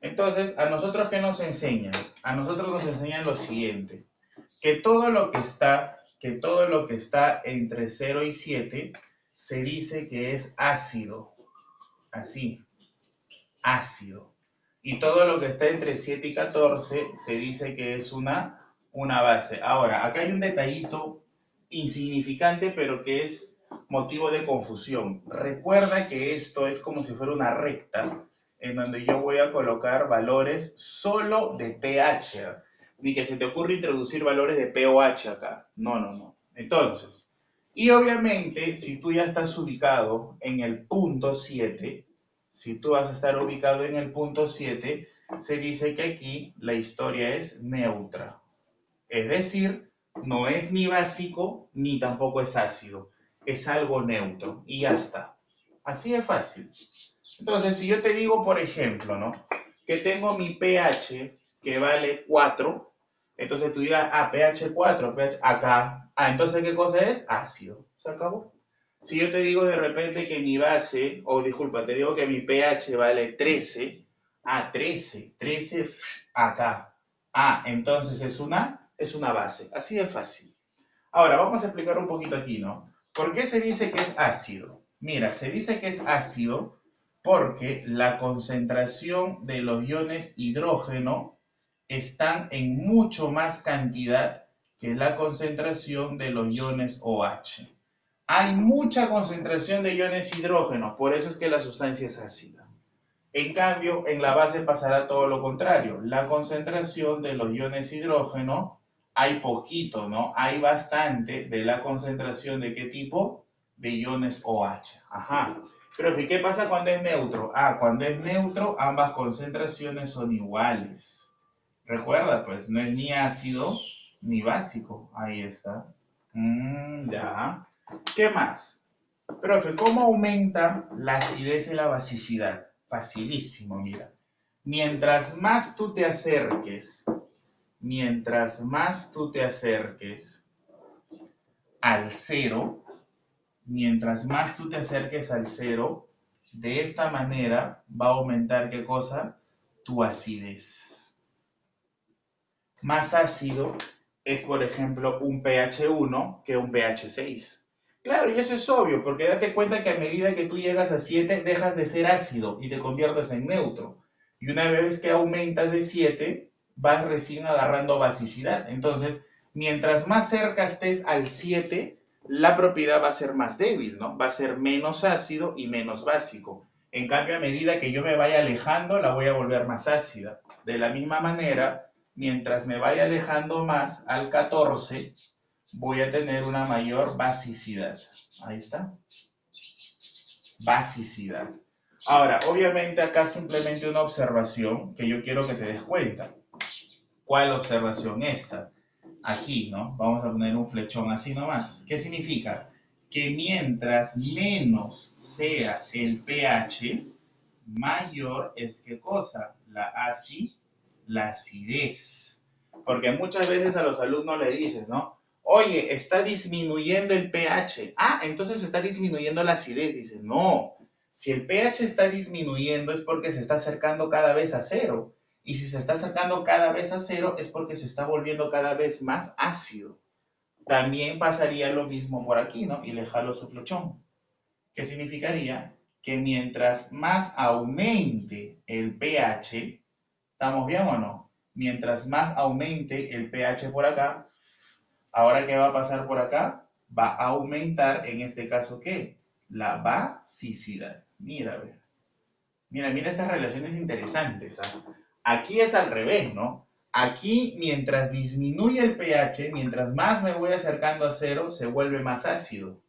Entonces, ¿a nosotros qué nos enseñan? A nosotros nos enseñan lo siguiente, que todo lo que está entre 0 y 7 se dice que es ácido, así, ácido. Y todo lo que está entre 7 y 14 se dice que es una base. Ahora, acá hay un detallito insignificante, pero que es motivo de confusión. Recuerda que esto es como si fuera una recta en donde yo voy a colocar valores solo de pH. Ni que se te ocurra introducir valores de pOH acá. No, no, no. Entonces, y obviamente, si tú ya estás ubicado en el punto 7, si tú vas a estar ubicado en el punto 7, se dice que aquí la historia es neutra. Es decir, no es ni básico ni tampoco es ácido. Es algo neutro y ya está. Así de fácil. Entonces, si yo te digo, por ejemplo, ¿no? Que tengo mi pH que vale 4, entonces tú dirás, pH 4, pH acá. Entonces, ¿qué cosa es? Ácido. ¿Se acabó? Si yo te digo de repente que mi base, o disculpa, te digo que mi pH vale 13, 13 acá. Entonces es una base. Así de fácil. Ahora, vamos a explicar un poquito aquí, ¿no? ¿Por qué se dice que es ácido? Mira, se dice que es ácido porque la concentración de los iones hidrógeno están en mucho más cantidad que la concentración de los iones OH. Hay mucha concentración de iones hidrógeno, por eso es que la sustancia es ácida. En cambio, en la base pasará todo lo contrario. La concentración de los iones hidrógeno, hay poquito, ¿no? Hay bastante de la concentración de qué tipo? De iones OH. Ajá. Pero ¿qué pasa cuando es neutro? Cuando es neutro, ambas concentraciones son iguales. Recuerda, pues, no es ni ácido ni básico. Ahí está. Ya. ¿Qué más? Profe, ¿cómo aumenta la acidez y la basicidad? Facilísimo, mira. Mientras más tú te acerques, mientras más tú te acerques al cero, mientras más tú te acerques al cero, de esta manera va a aumentar, ¿qué cosa? Tu acidez. Más ácido es, por ejemplo, un pH 1 que un pH 6. Claro, y eso es obvio, porque date cuenta que a medida que tú llegas a 7, dejas de ser ácido y te conviertes en neutro. Y una vez que aumentas de 7, vas recién agarrando basicidad. Entonces, mientras más cerca estés al 7, la propiedad va a ser más débil, ¿no? Va a ser menos ácido y menos básico. En cambio, a medida que yo me vaya alejando, la voy a volver más ácida. De la misma manera, mientras me vaya alejando más al 14, voy a tener una mayor basicidad. Ahí está. Basicidad. Ahora, obviamente acá simplemente una observación que yo quiero que te des cuenta. ¿Cuál observación? Esta. Aquí, ¿no? Vamos a poner un flechón así nomás. ¿Qué significa? Que mientras menos sea el pH, mayor es ¿qué cosa? La acidez. Porque muchas veces a los alumnos le dices, ¿no? Oye, está disminuyendo el pH. Entonces está disminuyendo la acidez. Dice, no. Si el pH está disminuyendo es porque se está acercando cada vez a cero. Y si se está acercando cada vez a cero es porque se está volviendo cada vez más ácido. También pasaría lo mismo por aquí, ¿no? Y le jalo su flechón. ¿Qué significaría? Que mientras más aumente el pH, ¿estamos bien o no? Mientras más aumente el pH por acá, ahora ¿qué va a pasar por acá? Va a aumentar, en este caso, ¿qué? La basicidad. Mira, a ver. Mira estas relaciones interesantes. Aquí es al revés, ¿no? Aquí, mientras disminuye el pH, mientras más me voy acercando a cero, se vuelve más ácido.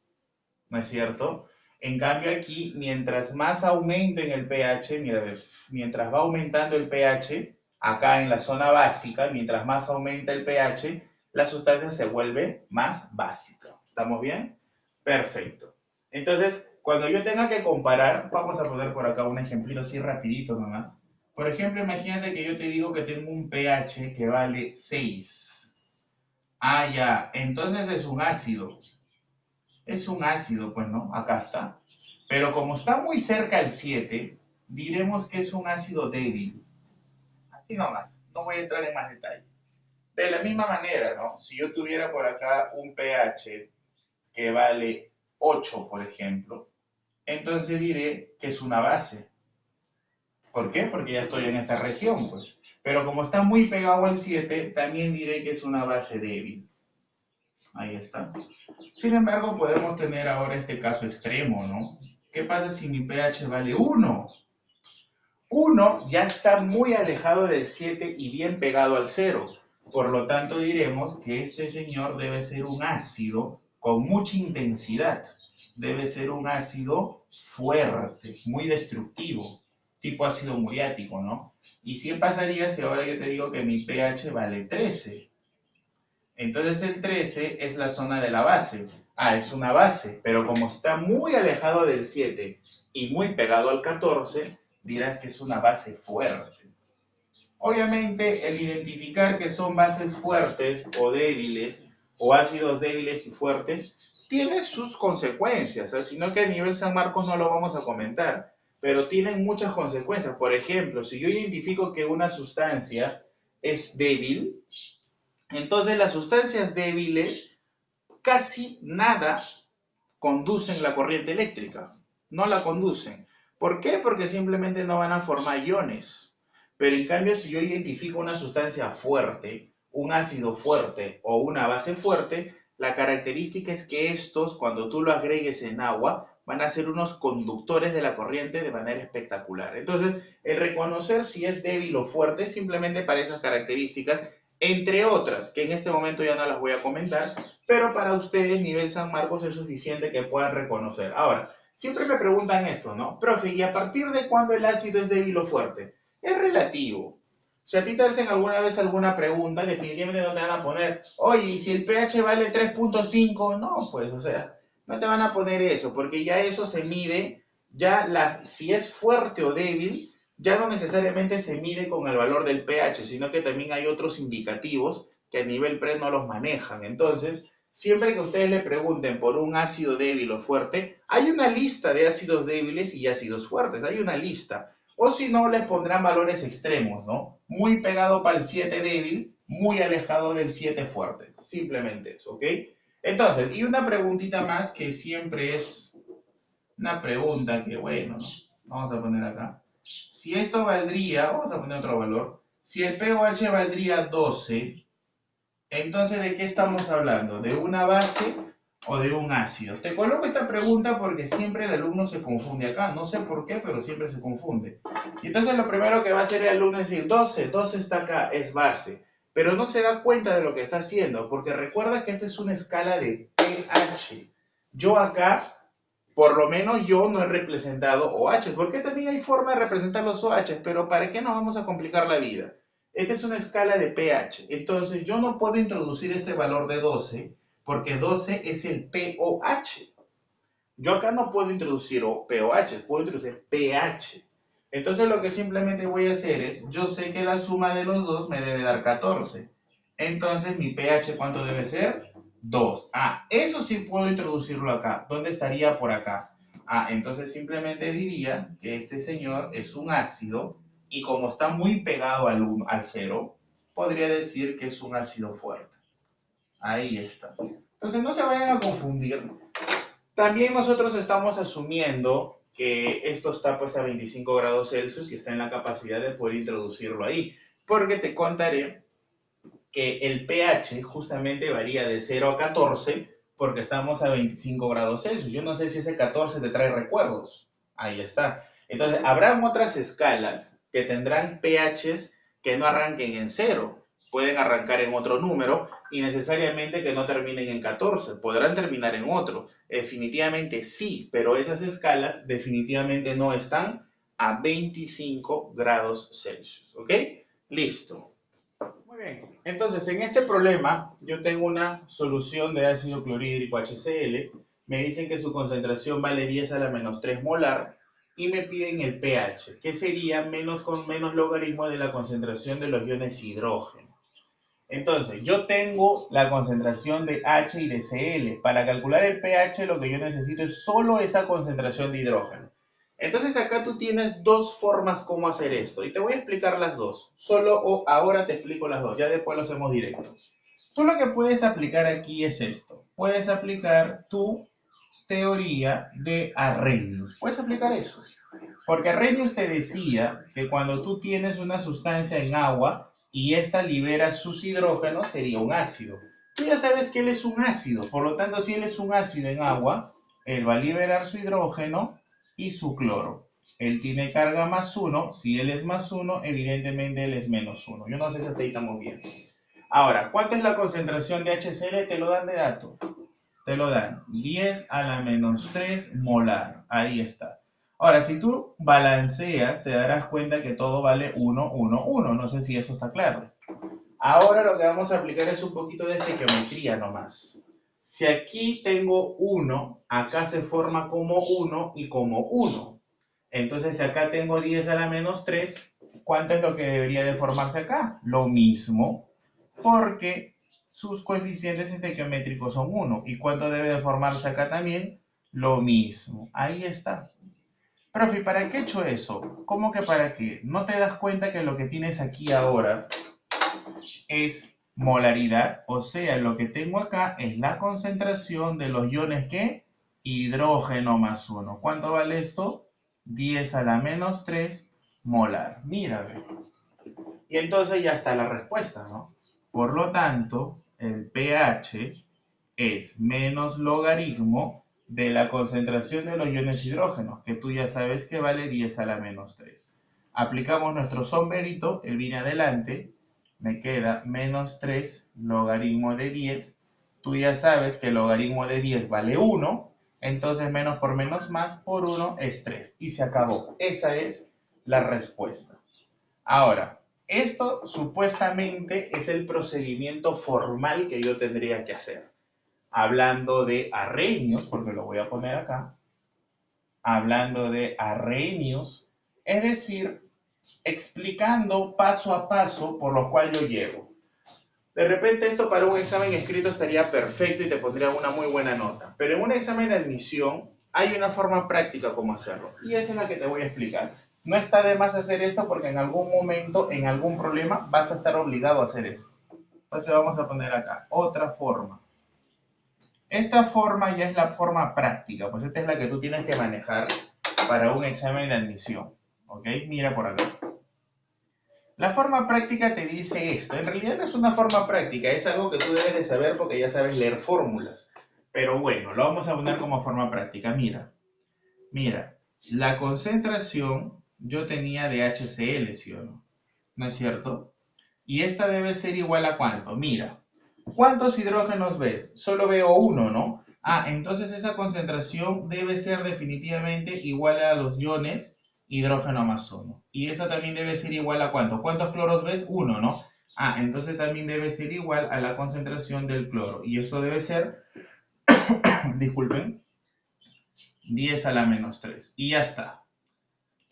¿No es cierto? En cambio aquí, mientras más aumenten el pH, mira, mientras va aumentando el pH, acá en la zona básica, mientras más aumenta el pH, la sustancia se vuelve más básica. ¿Estamos bien? Perfecto. Entonces, cuando yo tenga que comparar, vamos a poner por acá un ejemplito así rapidito nomás. Por ejemplo, imagínate que yo te digo que tengo un pH que vale 6. Ya, entonces es un ácido. Es un ácido, pues, ¿no? Acá está. Pero como está muy cerca al 7, diremos que es un ácido débil. Así nomás, no voy a entrar en más detalle. De la misma manera, ¿no? Si yo tuviera por acá un pH que vale 8, por ejemplo, entonces diré que es una base. ¿Por qué? Porque ya estoy en esta región, pues. Pero como está muy pegado al 7, también diré que es una base débil. Ahí está. Sin embargo, podemos tener ahora este caso extremo, ¿no? ¿Qué pasa si mi pH vale 1? 1 ya está muy alejado del 7 y bien pegado al 0. Por lo tanto, diremos que este señor debe ser un ácido con mucha intensidad. Debe ser un ácido fuerte, muy destructivo, tipo ácido muriático, ¿no? ¿Y qué pasaría si ahora yo te digo que mi pH vale 13? Entonces el 13 es la zona de la base. Ah, es una base, pero como está muy alejado del 7 y muy pegado al 14, dirás que es una base fuerte. Obviamente, el identificar que son bases fuertes o débiles, o ácidos débiles y fuertes, tiene sus consecuencias, sino que a nivel San Marcos no lo vamos a comentar, pero tienen muchas consecuencias. Por ejemplo, si yo identifico que una sustancia es débil, entonces las sustancias débiles casi nada conducen la corriente eléctrica, no la conducen. ¿Por qué? Porque simplemente no van a formar iones. Pero en cambio, si yo identifico una sustancia fuerte, un ácido fuerte o una base fuerte, la característica es que estos, cuando tú lo agregues en agua, van a ser unos conductores de la corriente de manera espectacular. Entonces, el reconocer si es débil o fuerte simplemente para esas características, entre otras, que en este momento ya no las voy a comentar, pero para ustedes nivel San Marcos es suficiente que puedan reconocer. Ahora, siempre me preguntan esto, ¿no? Profe, ¿y a partir de cuándo el ácido es débil o fuerte? Es relativo. Si a ti te hacen alguna vez alguna pregunta, definitivamente no te van a poner, oye, ¿y si el pH vale 3.5? No, pues, o sea, no te van a poner eso, porque ya eso se mide, si es fuerte o débil, ya no necesariamente se mide con el valor del pH, sino que también hay otros indicativos que a nivel PRE no los manejan. Entonces, siempre que ustedes le pregunten por un ácido débil o fuerte, hay una lista de ácidos débiles y ácidos fuertes, hay una lista. O si no, les pondrán valores extremos, ¿no? Muy pegado para el 7 débil, muy alejado del 7 fuerte. Simplemente eso, ¿ok? Entonces, y una preguntita más que siempre es una pregunta que, bueno, ¿no? Vamos a poner acá. Si esto valdría, vamos a poner otro valor, si el pOH valdría 12, entonces, ¿de qué estamos hablando? ¿De una base o de un ácido? Te coloco esta pregunta porque siempre el alumno se confunde acá. No sé por qué, pero siempre se confunde. Y entonces lo primero que va a hacer el alumno es decir, 12, 12 está acá, es base. Pero no se da cuenta de lo que está haciendo, porque recuerda que esta es una escala de pH. Yo acá, por lo menos yo no he representado OH, porque también hay forma de representar los OH, pero ¿para qué nos vamos a complicar la vida? Esta es una escala de pH, entonces yo no puedo introducir este valor de 12 porque 12 es el pOH. Yo acá no puedo introducir pOH, puedo introducir pH. Entonces lo que simplemente voy a hacer es, yo sé que la suma de los dos me debe dar 14. Entonces mi pH, ¿cuánto debe ser? 2. Ah, eso sí puedo introducirlo acá. ¿Dónde estaría por acá? Ah, entonces simplemente diría que este señor es un ácido y como está muy pegado al 0, podría decir que es un ácido fuerte. Ahí está. Entonces no se vayan a confundir. También nosotros estamos asumiendo que esto está pues a 25 grados Celsius y está en la capacidad de poder introducirlo ahí. Porque te contaré que el pH justamente varía de 0 a 14 porque estamos a 25 grados Celsius. Yo no sé si ese 14 te trae recuerdos. Ahí está. Entonces, habrán otras escalas que tendrán pHs que no arranquen en 0. Pueden arrancar en otro número y necesariamente que no terminen en 14. Podrán terminar en otro. Definitivamente sí, pero esas escalas definitivamente no están a 25 grados Celsius. ¿Ok? Listo. Muy bien, entonces en este problema yo tengo una solución de ácido clorhídrico HCl, me dicen que su concentración vale 10 a la menos 3 molar y me piden el pH, que sería menos con menos logaritmo de la concentración de los iones hidrógeno. Entonces, yo tengo la concentración de H y de Cl. Para calcular el pH lo que yo necesito es solo esa concentración de hidrógeno. Entonces acá tú tienes dos formas cómo hacer esto y te voy a explicar las dos. Ahora te explico las dos, ya después lo hacemos directo. Tú lo que puedes aplicar aquí es esto. Puedes aplicar tu teoría de Arrhenius. Puedes aplicar eso. Porque Arrhenius te decía que cuando tú tienes una sustancia en agua y ésta libera sus hidrógenos, sería un ácido. Tú ya sabes que él es un ácido, por lo tanto, si él es un ácido en agua, él va a liberar su hidrógeno y su cloro. Él tiene carga más 1. Si él es más 1, evidentemente él es menos 1. Yo no sé si hasta ahí estamos bien. Ahora, ¿cuánto es la concentración de HCl? Te lo dan de dato. Te lo dan 10 a la menos 3 molar. Ahí está. Ahora, si tú balanceas, te darás cuenta que todo vale 1, 1, 1. No sé si eso está claro. Ahora lo que vamos a aplicar es un poquito de estequiometría nomás. Si aquí tengo 1, acá se forma como 1 y como 1. Entonces, si acá tengo 10 a la menos 3, ¿cuánto es lo que debería de formarse acá? Lo mismo, porque sus coeficientes estequiométricos son 1. ¿Y cuánto debe de formarse acá también? Lo mismo. Ahí está. Profe, ¿para qué he hecho eso? ¿Cómo que para qué? ¿No te das cuenta que lo que tienes aquí ahora es molaridad? O sea, lo que tengo acá es la concentración de los iones ¿qué? Hidrógeno más 1. ¿Cuánto vale esto? 10 a la menos 3 molar. Mira, ve. Y entonces ya está la respuesta, ¿no? Por lo tanto, el pH es menos logaritmo de la concentración de los iones hidrógenos, que tú ya sabes que vale 10 a la menos 3. Aplicamos nuestro sombrerito, él viene adelante, me queda menos 3 logaritmo de 10. Tú ya sabes que el logaritmo de 10 vale 1, entonces menos por menos más por 1 es 3. Y se acabó. Esa es la respuesta. Ahora, esto supuestamente es el procedimiento formal que yo tendría que hacer. Hablando de Arrhenius, porque lo voy a poner acá, hablando de Arrhenius, es decir, explicando paso a paso por lo cual yo llego. De repente esto para un examen escrito estaría perfecto y te pondría una muy buena nota, pero en un examen de admisión hay una forma práctica como hacerlo, y esa es la que te voy a explicar. No está de más hacer esto porque en algún momento, en algún problema, vas a estar obligado a hacer eso. Entonces vamos a poner acá otra forma. Esta forma ya es la forma práctica, pues esta es la que tú tienes que manejar para un examen de admisión. ¿Ok? Mira por acá. La forma práctica te dice esto. En realidad no es una forma práctica, es algo que tú debes de saber porque ya sabes leer fórmulas. Pero bueno, lo vamos a poner como forma práctica. Mira, la concentración yo tenía de HCl, ¿sí o no? ¿No es cierto? Y esta debe ser igual a ¿cuánto? Mira, ¿cuántos hidrógenos ves? Solo veo uno, ¿no? Ah, entonces esa concentración debe ser definitivamente igual a los iones hidrógeno más 1. Y esta también debe ser igual a ¿cuánto? ¿Cuántos cloros ves? Uno, ¿no? Ah, entonces también debe ser igual a la concentración del cloro. Y esto debe ser, disculpen, 10 a la menos 3. Y ya está.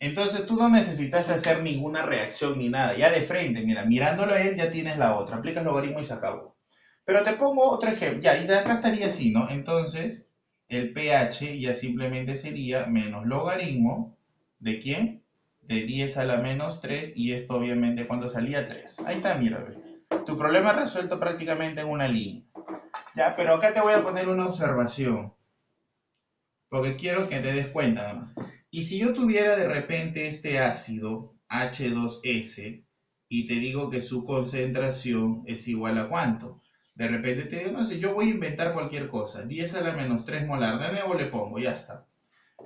Entonces tú no necesitas hacer ninguna reacción ni nada. Ya de frente, mira, mirándolo a él ya tienes la otra. Aplicas logaritmo y se acabó. Pero te pongo otro ejemplo. Ya, y de acá estaría así, ¿no? Entonces, el pH ya simplemente sería menos logaritmo. ¿De quién? De 10 a la menos 3. Y esto obviamente, ¿cuánto salía? 3. Ahí está, mira, ve. Tu problema resuelto prácticamente en una línea. Ya, pero acá te voy a poner una observación. Porque quiero que te des cuenta nada más. Y si yo tuviera de repente este ácido H2S y te digo que su concentración es igual a ¿cuánto? De repente te digo, no sé, yo voy a inventar cualquier cosa. 10 a la menos 3 molar. De nuevo le pongo, ya está.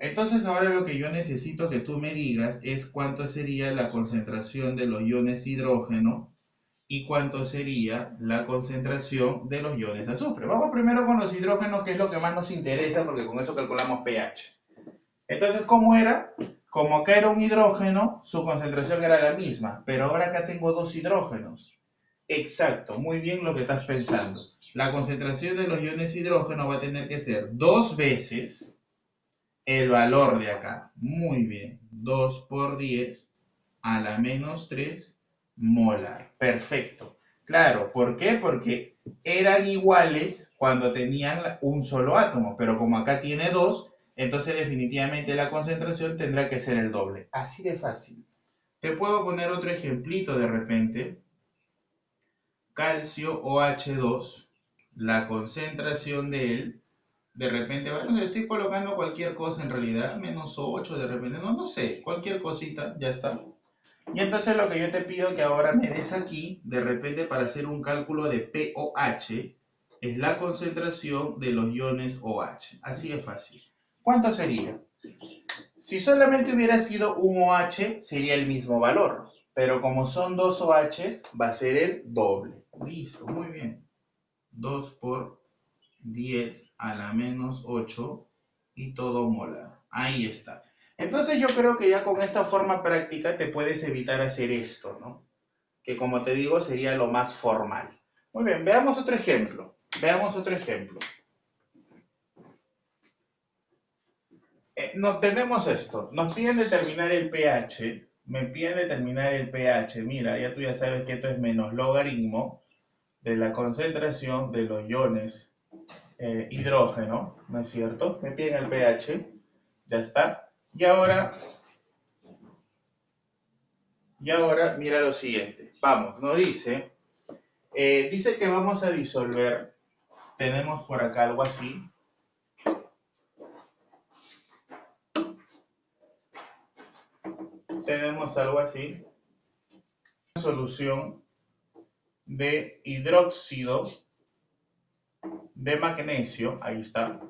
Entonces ahora lo que yo necesito que tú me digas es cuánto sería la concentración de los iones hidrógeno y cuánto sería la concentración de los iones de azufre. Vamos primero con los hidrógenos, que es lo que más nos interesa, porque con eso calculamos pH. Entonces, ¿cómo era? Como acá era un hidrógeno, su concentración era la misma, pero ahora acá tengo dos hidrógenos. Exacto, muy bien lo que estás pensando. La concentración de los iones hidrógeno va a tener que ser 2 veces el valor de acá. Muy bien, 2 por 10 a la menos 3 molar. Perfecto. Claro, ¿por qué? Porque eran iguales cuando tenían un solo átomo, pero como acá tiene dos, entonces definitivamente la concentración tendrá que ser el doble. Así de fácil. Te puedo poner otro ejemplito de repente. Calcio OH2, la concentración de él, de repente, bueno, le estoy colocando cualquier cosa en realidad, menos 8 de repente, no sé, cualquier cosita, ya está. Y entonces lo que yo te pido que ahora me des aquí, de repente para hacer un cálculo de pOH, es la concentración de los iones OH. Así es fácil. ¿Cuánto sería? Si solamente hubiera sido un OH, sería el mismo valor. Pero como son dos OHs, va a ser el doble. Listo, muy bien. 2 por 10 a la menos 8 y todo molar. Ahí está. Entonces yo creo que ya con esta forma práctica te puedes evitar hacer esto, ¿no? Que como te digo sería lo más formal. Muy bien, veamos otro ejemplo. Veamos otro ejemplo. No, tenemos esto. Nos piden determinar el pH. Me piden determinar el pH. Mira, ya tú ya sabes que esto es menos logaritmo de la concentración de los iones hidrógeno, ¿no es cierto? Me piden el pH. Ya está. Y ahora mira lo siguiente. Vamos, nos dice, dice que vamos a disolver. Tenemos por acá algo así. Tenemos algo así. Una solución de hidróxido de magnesio, ahí está.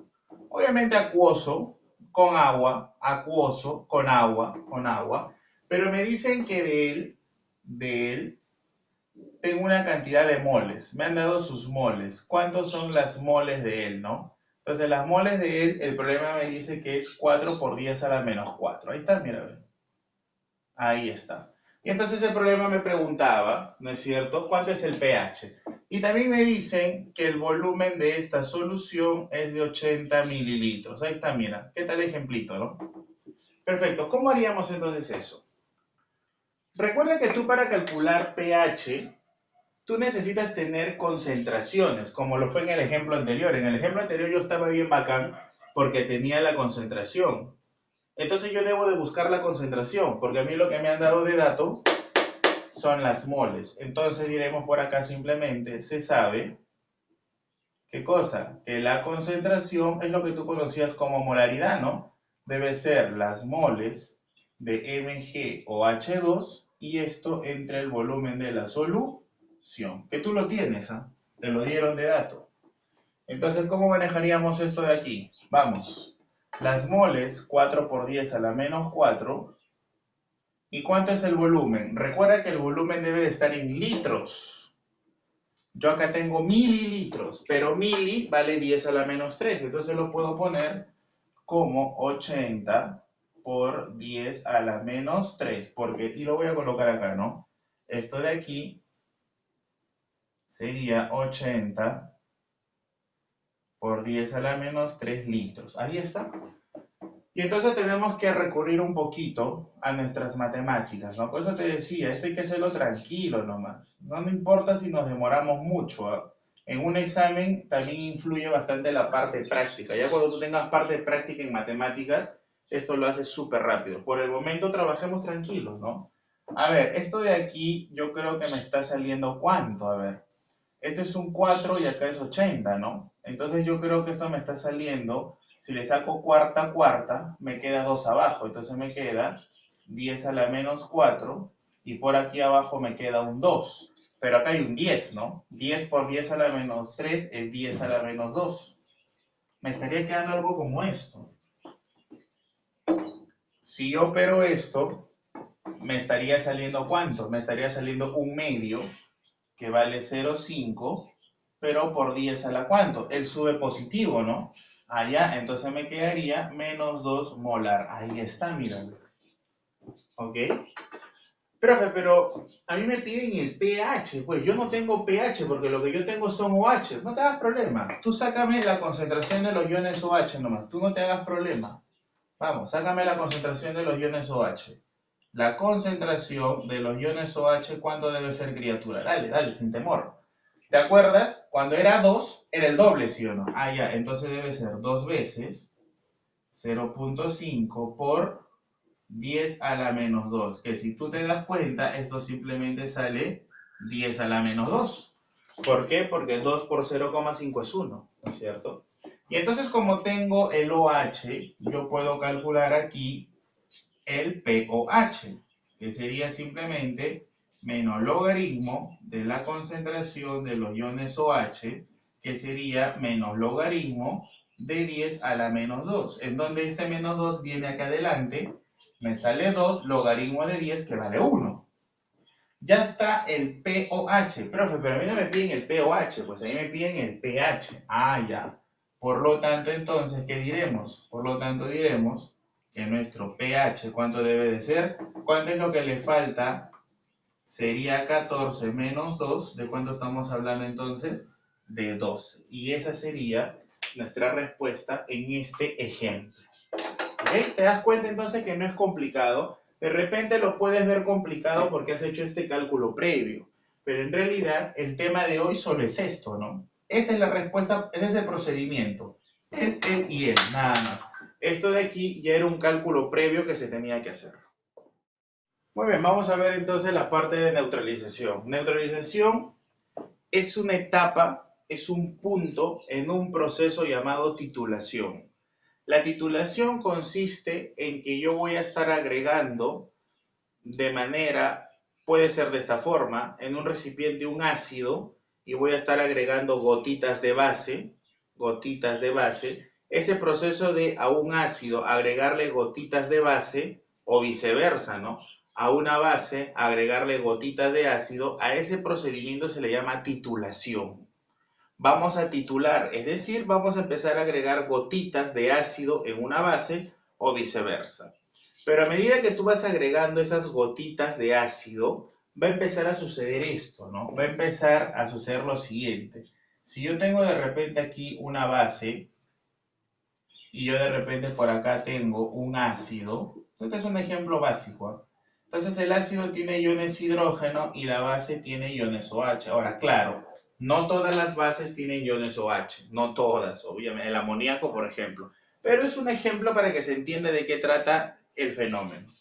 Obviamente acuoso, con agua, acuoso, con agua. Pero me dicen que de él, tengo una cantidad de moles. Me han dado sus moles. ¿Cuántos son las moles de él, no? Entonces las moles de él, el problema me dice que es 4 por 10 a la menos 4. Ahí está, mira. Ahí está. Y entonces el problema me preguntaba, ¿no es cierto?, ¿cuánto es el pH? Y también me dicen que el volumen de esta solución es de 80 mililitros. Ahí está, mira. ¿Qué tal ejemplito, no? Perfecto. ¿Cómo haríamos entonces eso? Recuerda que tú para calcular pH, tú necesitas tener concentraciones, como lo fue en el ejemplo anterior. En el ejemplo anterior yo estaba bien bacán porque tenía la concentración. Entonces yo debo de buscar la concentración, porque a mí lo que me han dado de dato son las moles. Entonces diremos por acá simplemente, se sabe, ¿qué cosa? Que la concentración es lo que tú conocías como molaridad, ¿no? Debe ser las moles de Mg o H2 y esto entre el volumen de la solución. Que tú lo tienes, ¿ah? Te lo dieron de dato. Entonces, ¿cómo manejaríamos esto de aquí? Vamos. Las moles, 4 por 10 a la menos 4. ¿Y cuánto es el volumen? Recuerda que el volumen debe de estar en litros. Yo acá tengo mililitros, pero mili vale 10 a la menos 3. Entonces lo puedo poner como 80 por 10 a la menos 3. Porque, y lo voy a colocar acá, ¿no? Esto de aquí sería 80 por 10 a la menos 3 litros. Ahí está. Y entonces tenemos que recurrir un poquito a nuestras matemáticas, ¿no? Por eso te decía, esto hay que hacerlo tranquilo nomás. No me importa si nos demoramos mucho, ¿eh? En un examen también influye bastante la parte práctica. Ya cuando tú tengas parte práctica en matemáticas, esto lo haces súper rápido. Por el momento trabajemos tranquilos, ¿no? A ver, esto de aquí yo creo que me está saliendo ¿cuánto? A ver, esto es un 4 y acá es 80, ¿no? Entonces yo creo que esto me está saliendo, si le saco cuarta, me queda 2 abajo. Entonces me queda 10 a la menos 4 y por aquí abajo me queda un 2. Pero acá hay un 10, ¿no? 10 por 10 a la menos 3 es 10 a la menos 2. Me estaría quedando algo como esto. Si yo opero esto, me estaría saliendo ¿cuánto? Me estaría saliendo un medio, que vale 0,5, pero por 10 a la ¿cuánto? Él sube positivo, ¿no? Allá, entonces me quedaría menos 2 molar. Ahí está, míralo. ¿Ok? Profe, pero a mí me piden el pH, pues yo no tengo pH porque lo que yo tengo son OH. No te hagas problema. Tú sácame la concentración de los iones OH nomás. Tú no te hagas problema. Vamos, sácame la concentración de los iones OH. La concentración de los iones OH, ¿cuánto debe ser, criatura? Dale, dale, sin temor. ¿Te acuerdas? Cuando era 2, era el doble, ¿sí o no? Ah, ya, entonces debe ser 2 veces 0,5 por 10 a la menos 2. Que si tú te das cuenta, esto simplemente sale 10 a la menos 2. ¿Por qué? Porque 2 por 0,5 es 1, ¿no es cierto? Y entonces como tengo el OH, yo puedo calcular aquí el pOH, que sería simplemente menos logaritmo de la concentración de los iones OH, que sería menos logaritmo de 10 a la menos 2, en donde este menos 2 viene acá adelante, me sale 2 logaritmo de 10 que vale 1. Ya está el pOH, profe, pero a mí no me piden el pOH, pues a mí me piden el pH. Ah, ya. Por lo tanto, entonces, ¿qué diremos? Por lo tanto, diremos que nuestro pH, ¿cuánto debe de ser? ¿Cuánto es lo que le falta? Sería 14 menos 2. ¿De cuánto estamos hablando entonces? De 12. Y esa sería nuestra respuesta en este ejemplo. ¿Ok? ¿Te das cuenta entonces que no es complicado? De repente lo puedes ver complicado porque has hecho este cálculo previo. Pero en realidad el tema de hoy solo es esto, ¿no? Esta es la respuesta, ese es el procedimiento. Él y él, nada más. Esto de aquí ya era un cálculo previo que se tenía que hacer. Muy bien, vamos a ver entonces la parte de neutralización. Neutralización es una etapa, es un punto en un proceso llamado titulación. La titulación consiste en que yo voy a estar agregando de manera, puede ser de esta forma, en un recipiente un ácido y voy a estar agregando gotitas de base. Ese proceso de a un ácido agregarle gotitas de base o viceversa, ¿no? A una base agregarle gotitas de ácido, a ese procedimiento se le llama titulación. Vamos a titular, es decir, vamos a empezar a agregar gotitas de ácido en una base o viceversa. Pero a medida que tú vas agregando esas gotitas de ácido, va a empezar a suceder esto, ¿no? Va a empezar a suceder lo siguiente. Si yo tengo de repente aquí una base y yo de repente por acá tengo un ácido, este es un ejemplo básico, ¿eh? Entonces el ácido tiene iones hidrógeno y la base tiene iones OH. Ahora, claro, no todas las bases tienen iones OH, no todas, obviamente, el amoníaco, por ejemplo. Pero es un ejemplo para que se entienda de qué trata el fenómeno.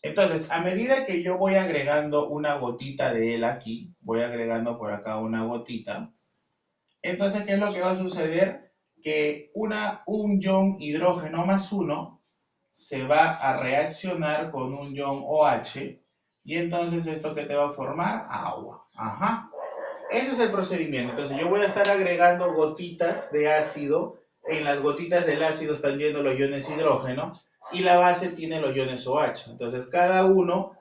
Entonces, a medida que yo voy agregando una gotita de él aquí, voy agregando por acá una gotita, entonces, ¿qué es lo que va a suceder? Que un ion hidrógeno más 1 se va a reaccionar con un ion OH y entonces esto que te va a formar agua. Ajá. Ese es el procedimiento. Entonces yo voy a estar agregando gotitas de ácido. En las gotitas del ácido están yendo los iones hidrógeno y la base tiene los iones OH. Entonces cada uno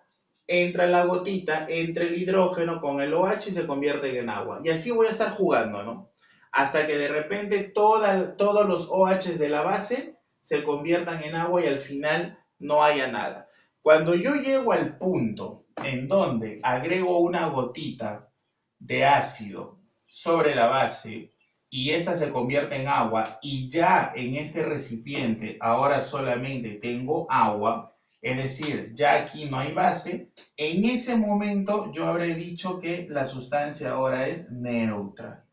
entra en la gotita, entre el hidrógeno con el OH y se convierte en agua. Y así voy a estar jugando, ¿no? Hasta que de repente todos los OH de la base se conviertan en agua y al final no haya nada. Cuando yo llego al punto en donde agrego una gotita de ácido sobre la base y esta se convierte en agua y ya en este recipiente ahora solamente tengo agua, es decir, ya aquí no hay base, en ese momento yo habré dicho que la sustancia ahora es neutra.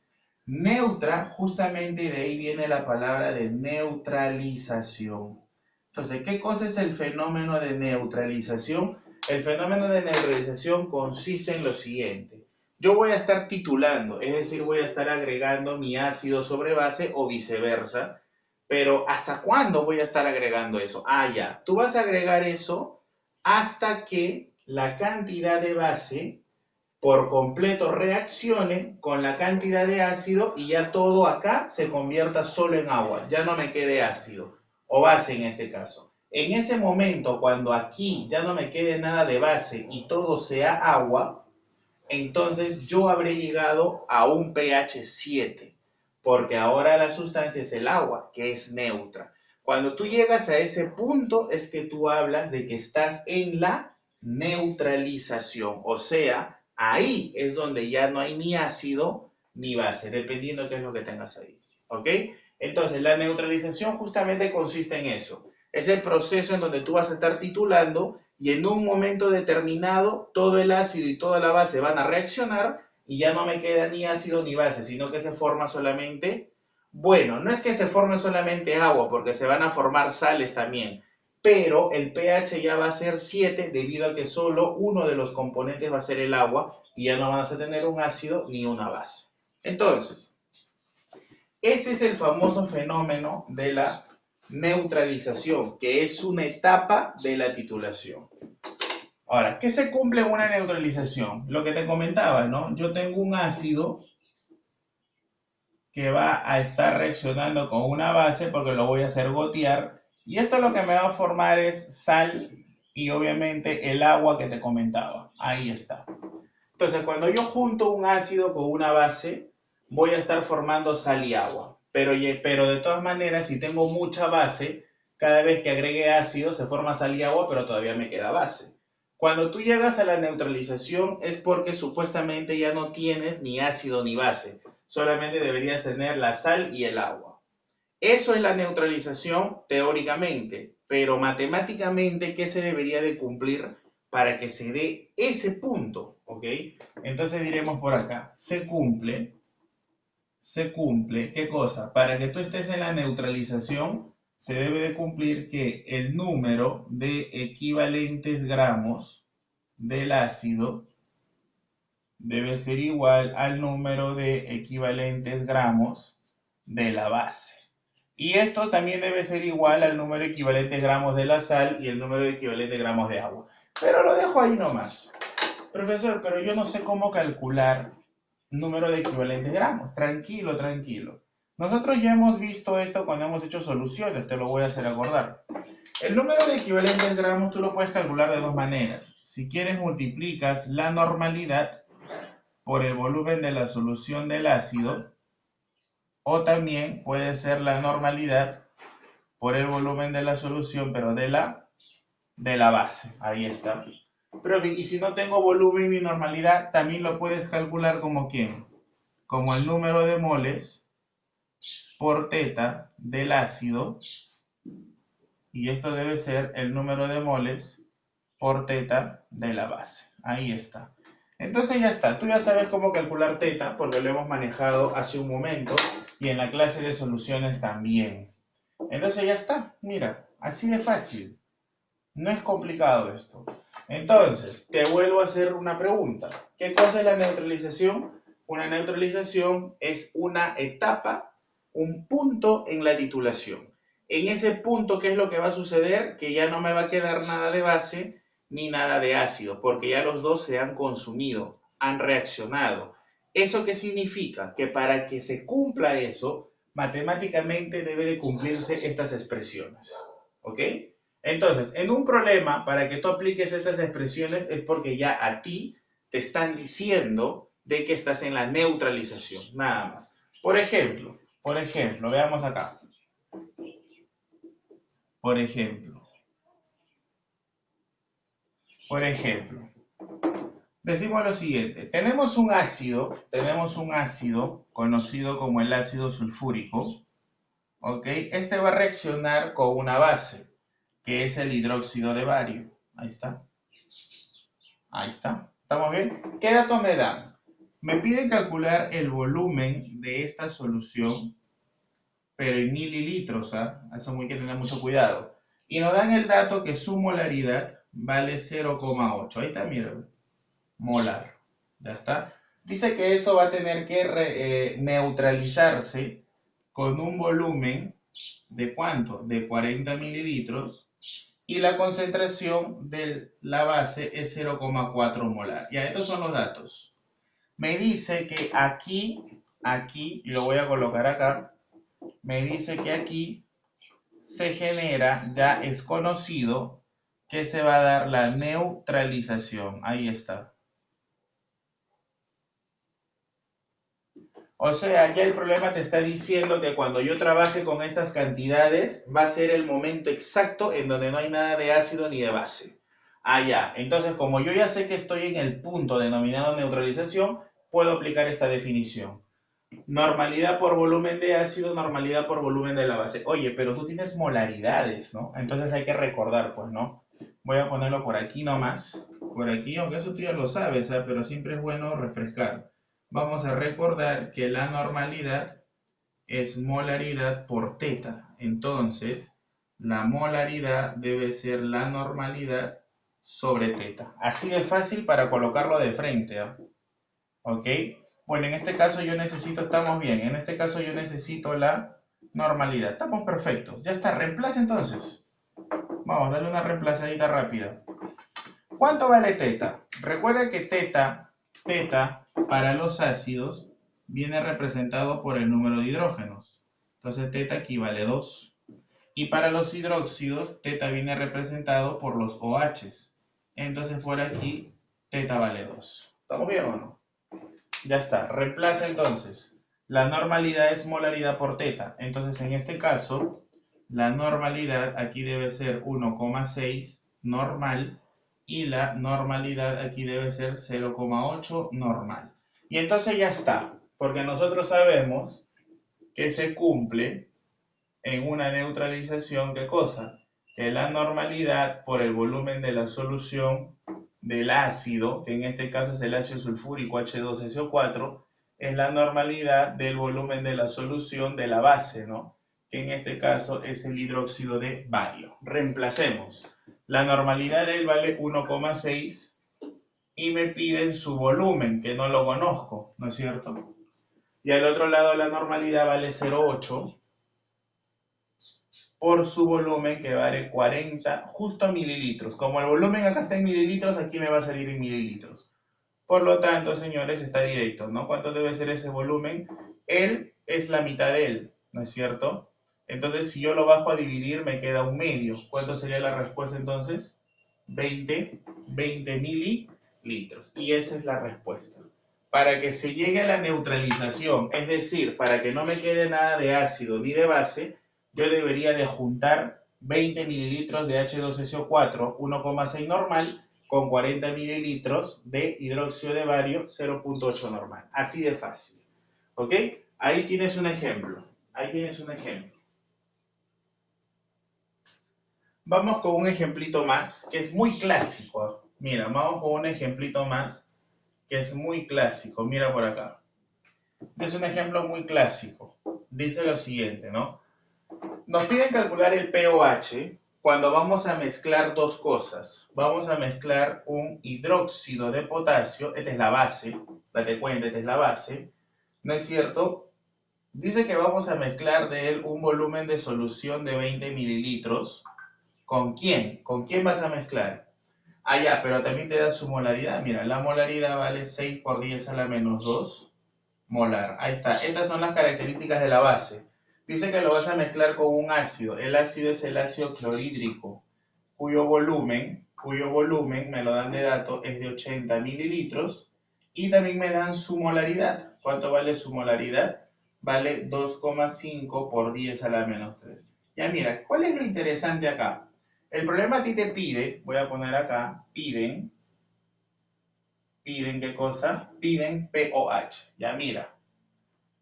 Neutra, justamente de ahí viene la palabra de neutralización. Entonces, ¿qué cosa es el fenómeno de neutralización? El fenómeno de neutralización consiste en lo siguiente. Yo voy a estar titulando, es decir, voy a estar agregando mi ácido sobre base o viceversa, pero ¿hasta cuándo voy a estar agregando eso? Ah, ya, tú vas a agregar eso hasta que la cantidad de base por completo reaccione con la cantidad de ácido y ya todo acá se convierta solo en agua, ya no me quede ácido, o base en este caso. En ese momento, cuando aquí ya no me quede nada de base y todo sea agua, entonces yo habré llegado a un pH 7, porque ahora la sustancia es el agua, que es neutra. Cuando tú llegas a ese punto es que tú hablas de que estás en la neutralización, o sea, ahí es donde ya no hay ni ácido ni base, dependiendo de qué es lo que tengas ahí. ¿Ok? Entonces, la neutralización justamente consiste en eso. Es el proceso en donde tú vas a estar titulando y en un momento determinado todo el ácido y toda la base van a reaccionar y ya no me queda ni ácido ni base, sino que se forma solamente, bueno, no es que se forme solamente agua, porque se van a formar sales también, pero el pH ya va a ser 7 debido a que solo uno de los componentes va a ser el agua y ya no vas a tener un ácido ni una base. Entonces, ese es el famoso fenómeno de la neutralización, que es una etapa de la titulación. Ahora, ¿qué se cumple en una neutralización? Lo que te comentaba, ¿no? Yo tengo un ácido que va a estar reaccionando con una base porque lo voy a hacer gotear. Y esto lo que me va a formar es sal y obviamente el agua que te comentaba. Ahí está. Entonces, cuando yo junto un ácido con una base, voy a estar formando sal y agua. Pero de todas maneras, si tengo mucha base, cada vez que agregue ácido se forma sal y agua, pero todavía me queda base. Cuando tú llegas a la neutralización es porque supuestamente ya no tienes ni ácido ni base. Solamente deberías tener la sal y el agua. Eso es la neutralización teóricamente, pero matemáticamente, ¿qué se debería de cumplir para que se dé ese punto? ¿Ok? Entonces diremos por acá, se cumple, ¿qué cosa? Para que tú estés en la neutralización, se debe de cumplir que el número de equivalentes gramos del ácido debe ser igual al número de equivalentes gramos de la base. Y esto también debe ser igual al número de equivalentes gramos de la sal y el número de equivalentes gramos de agua. Pero lo dejo ahí nomás. Profesor, pero yo no sé cómo calcular número de equivalentes gramos. Tranquilo, tranquilo. Nosotros ya hemos visto esto cuando hemos hecho soluciones, te lo voy a hacer acordar. El número de equivalentes gramos tú lo puedes calcular de dos maneras. Si quieres multiplicas la normalidad por el volumen de la solución del ácido, o también puede ser la normalidad por el volumen de la solución, pero de la base. Ahí está. Pero, y si no tengo volumen ni normalidad, también lo puedes calcular como ¿quién? Como el número de moles por teta del ácido, y esto debe ser el número de moles por teta de la base. Ahí está. Entonces ya está, tú ya sabes cómo calcular teta porque lo hemos manejado hace un momento y en la clase de soluciones también. Entonces ya está, mira, así de fácil. No es complicado esto. Entonces, te vuelvo a hacer una pregunta. ¿Qué cosa es la neutralización? Una neutralización es una etapa, un punto en la titulación. En ese punto, ¿qué es lo que va a suceder? Que ya no me va a quedar nada de base ni nada de ácido, porque ya los dos se han consumido, han reaccionado. ¿Eso qué significa? Que para que se cumpla eso, matemáticamente debe de cumplirse estas expresiones. ¿Ok? Entonces, en un problema, para que tú apliques estas expresiones es porque ya a ti te están diciendo de que estás en la neutralización, nada más. Por ejemplo, veamos acá. Por ejemplo, decimos lo siguiente. Tenemos un ácido conocido como el ácido sulfúrico, ¿ok? Este va a reaccionar con una base, que es el hidróxido de bario. Ahí está. Ahí está. ¿Estamos bien? ¿Qué datos me dan? Me piden calcular el volumen de esta solución, pero en mililitros, ¿ah? Eso hay que tener mucho cuidado. Y nos dan el dato que su molaridad vale 0,8. Ahí está, mira. Molar. Ya está. Dice que eso va a tener que neutralizarse con un volumen de ¿cuánto? De 40 mililitros. Y la concentración de la base es 0,4 molar. Ya, estos son los datos. Me dice que aquí, lo voy a colocar acá, me dice que aquí se genera, ya es conocido, que se va a dar la neutralización. Ahí está. O sea, ya el problema te está diciendo que cuando yo trabaje con estas cantidades, va a ser el momento exacto en donde no hay nada de ácido ni de base. Ah, ya. Entonces, como yo ya sé que estoy en el punto denominado neutralización, puedo aplicar esta definición. Normalidad por volumen de ácido, normalidad por volumen de la base. Oye, pero tú tienes molaridades, ¿no? Entonces hay que recordar, pues, ¿no? Voy a ponerlo por aquí nomás. Por aquí, aunque eso tú ya lo sabes, ¿eh? Pero siempre es bueno refrescar. Vamos a recordar que la normalidad es molaridad por teta. Entonces, la molaridad debe ser la normalidad sobre teta. Así de fácil para colocarlo de frente, ¿eh? ¿Ok? Bueno, en este caso yo necesito, estamos bien, en este caso yo necesito la normalidad. Estamos perfectos. Ya está, reemplaza entonces. Vamos, dale una reemplazadita rápida. ¿Cuánto vale teta? Recuerda que teta para los ácidos viene representado por el número de hidrógenos. Entonces teta equivale a 2. Y para los hidróxidos, teta viene representado por los OHs. Entonces por aquí, teta vale 2. ¿Estamos bien o no? Ya está. Reemplaza entonces. La normalidad es molaridad por teta. Entonces en este caso, la normalidad aquí debe ser 1,6 normal y la normalidad aquí debe ser 0,8 normal. Y entonces ya está, porque nosotros sabemos que se cumple en una neutralización, ¿qué cosa? Que la normalidad por el volumen de la solución del ácido, que en este caso es el ácido sulfúrico H2SO4, es la normalidad del volumen de la solución de la base, ¿no? Que en este caso es el hidróxido de bario. Reemplacemos. La normalidad de él vale 1,6 y me piden su volumen, que no lo conozco, ¿no es cierto? Y al otro lado la normalidad vale 0,8 por su volumen, que vale 40 justo mililitros. Como el volumen acá está en mililitros, aquí me va a salir en mililitros. Por lo tanto, señores, está directo, ¿no? ¿Cuánto debe ser ese volumen? Él es la mitad de él, ¿no es cierto? Entonces, si yo lo bajo a dividir, me queda un medio. ¿Cuánto sería la respuesta entonces? 20 mililitros. Y esa es la respuesta. Para que se llegue a la neutralización, es decir, para que no me quede nada de ácido ni de base, yo debería de juntar 20 mililitros de H2SO4, 1,6 normal, con 40 mililitros de hidróxido de bario, 0,8 normal. Así de fácil. ¿Ok? Ahí tienes un ejemplo. Ahí tienes un ejemplo. Vamos con un ejemplito más, que es muy clásico. Mira, vamos con un ejemplito más, que es muy clásico. Mira por acá. Es un ejemplo muy clásico. Dice lo siguiente, ¿no? Nos piden calcular el pOH cuando vamos a mezclar dos cosas. Vamos a mezclar un hidróxido de potasio, esta es la base, date cuenta, esta es la base, ¿no es cierto? Dice que vamos a mezclar de él un volumen de solución de 20 mililitros. ¿Con quién? ¿Con quién vas a mezclar? Ah, ya, pero también te da su molaridad. Mira, la molaridad vale 6 por 10 a la menos 2 molar. Ahí está. Estas son las características de la base. Dice que lo vas a mezclar con un ácido. El ácido es el ácido clorhídrico, cuyo volumen, me lo dan de dato, es de 80 mililitros. Y también me dan su molaridad. ¿Cuánto vale su molaridad? Vale 2,5 por 10 a la menos 3. Ya mira, ¿cuál es lo interesante acá? El problema a ti te pide, voy a poner acá, piden ¿qué cosa? Piden pOH. Ya mira.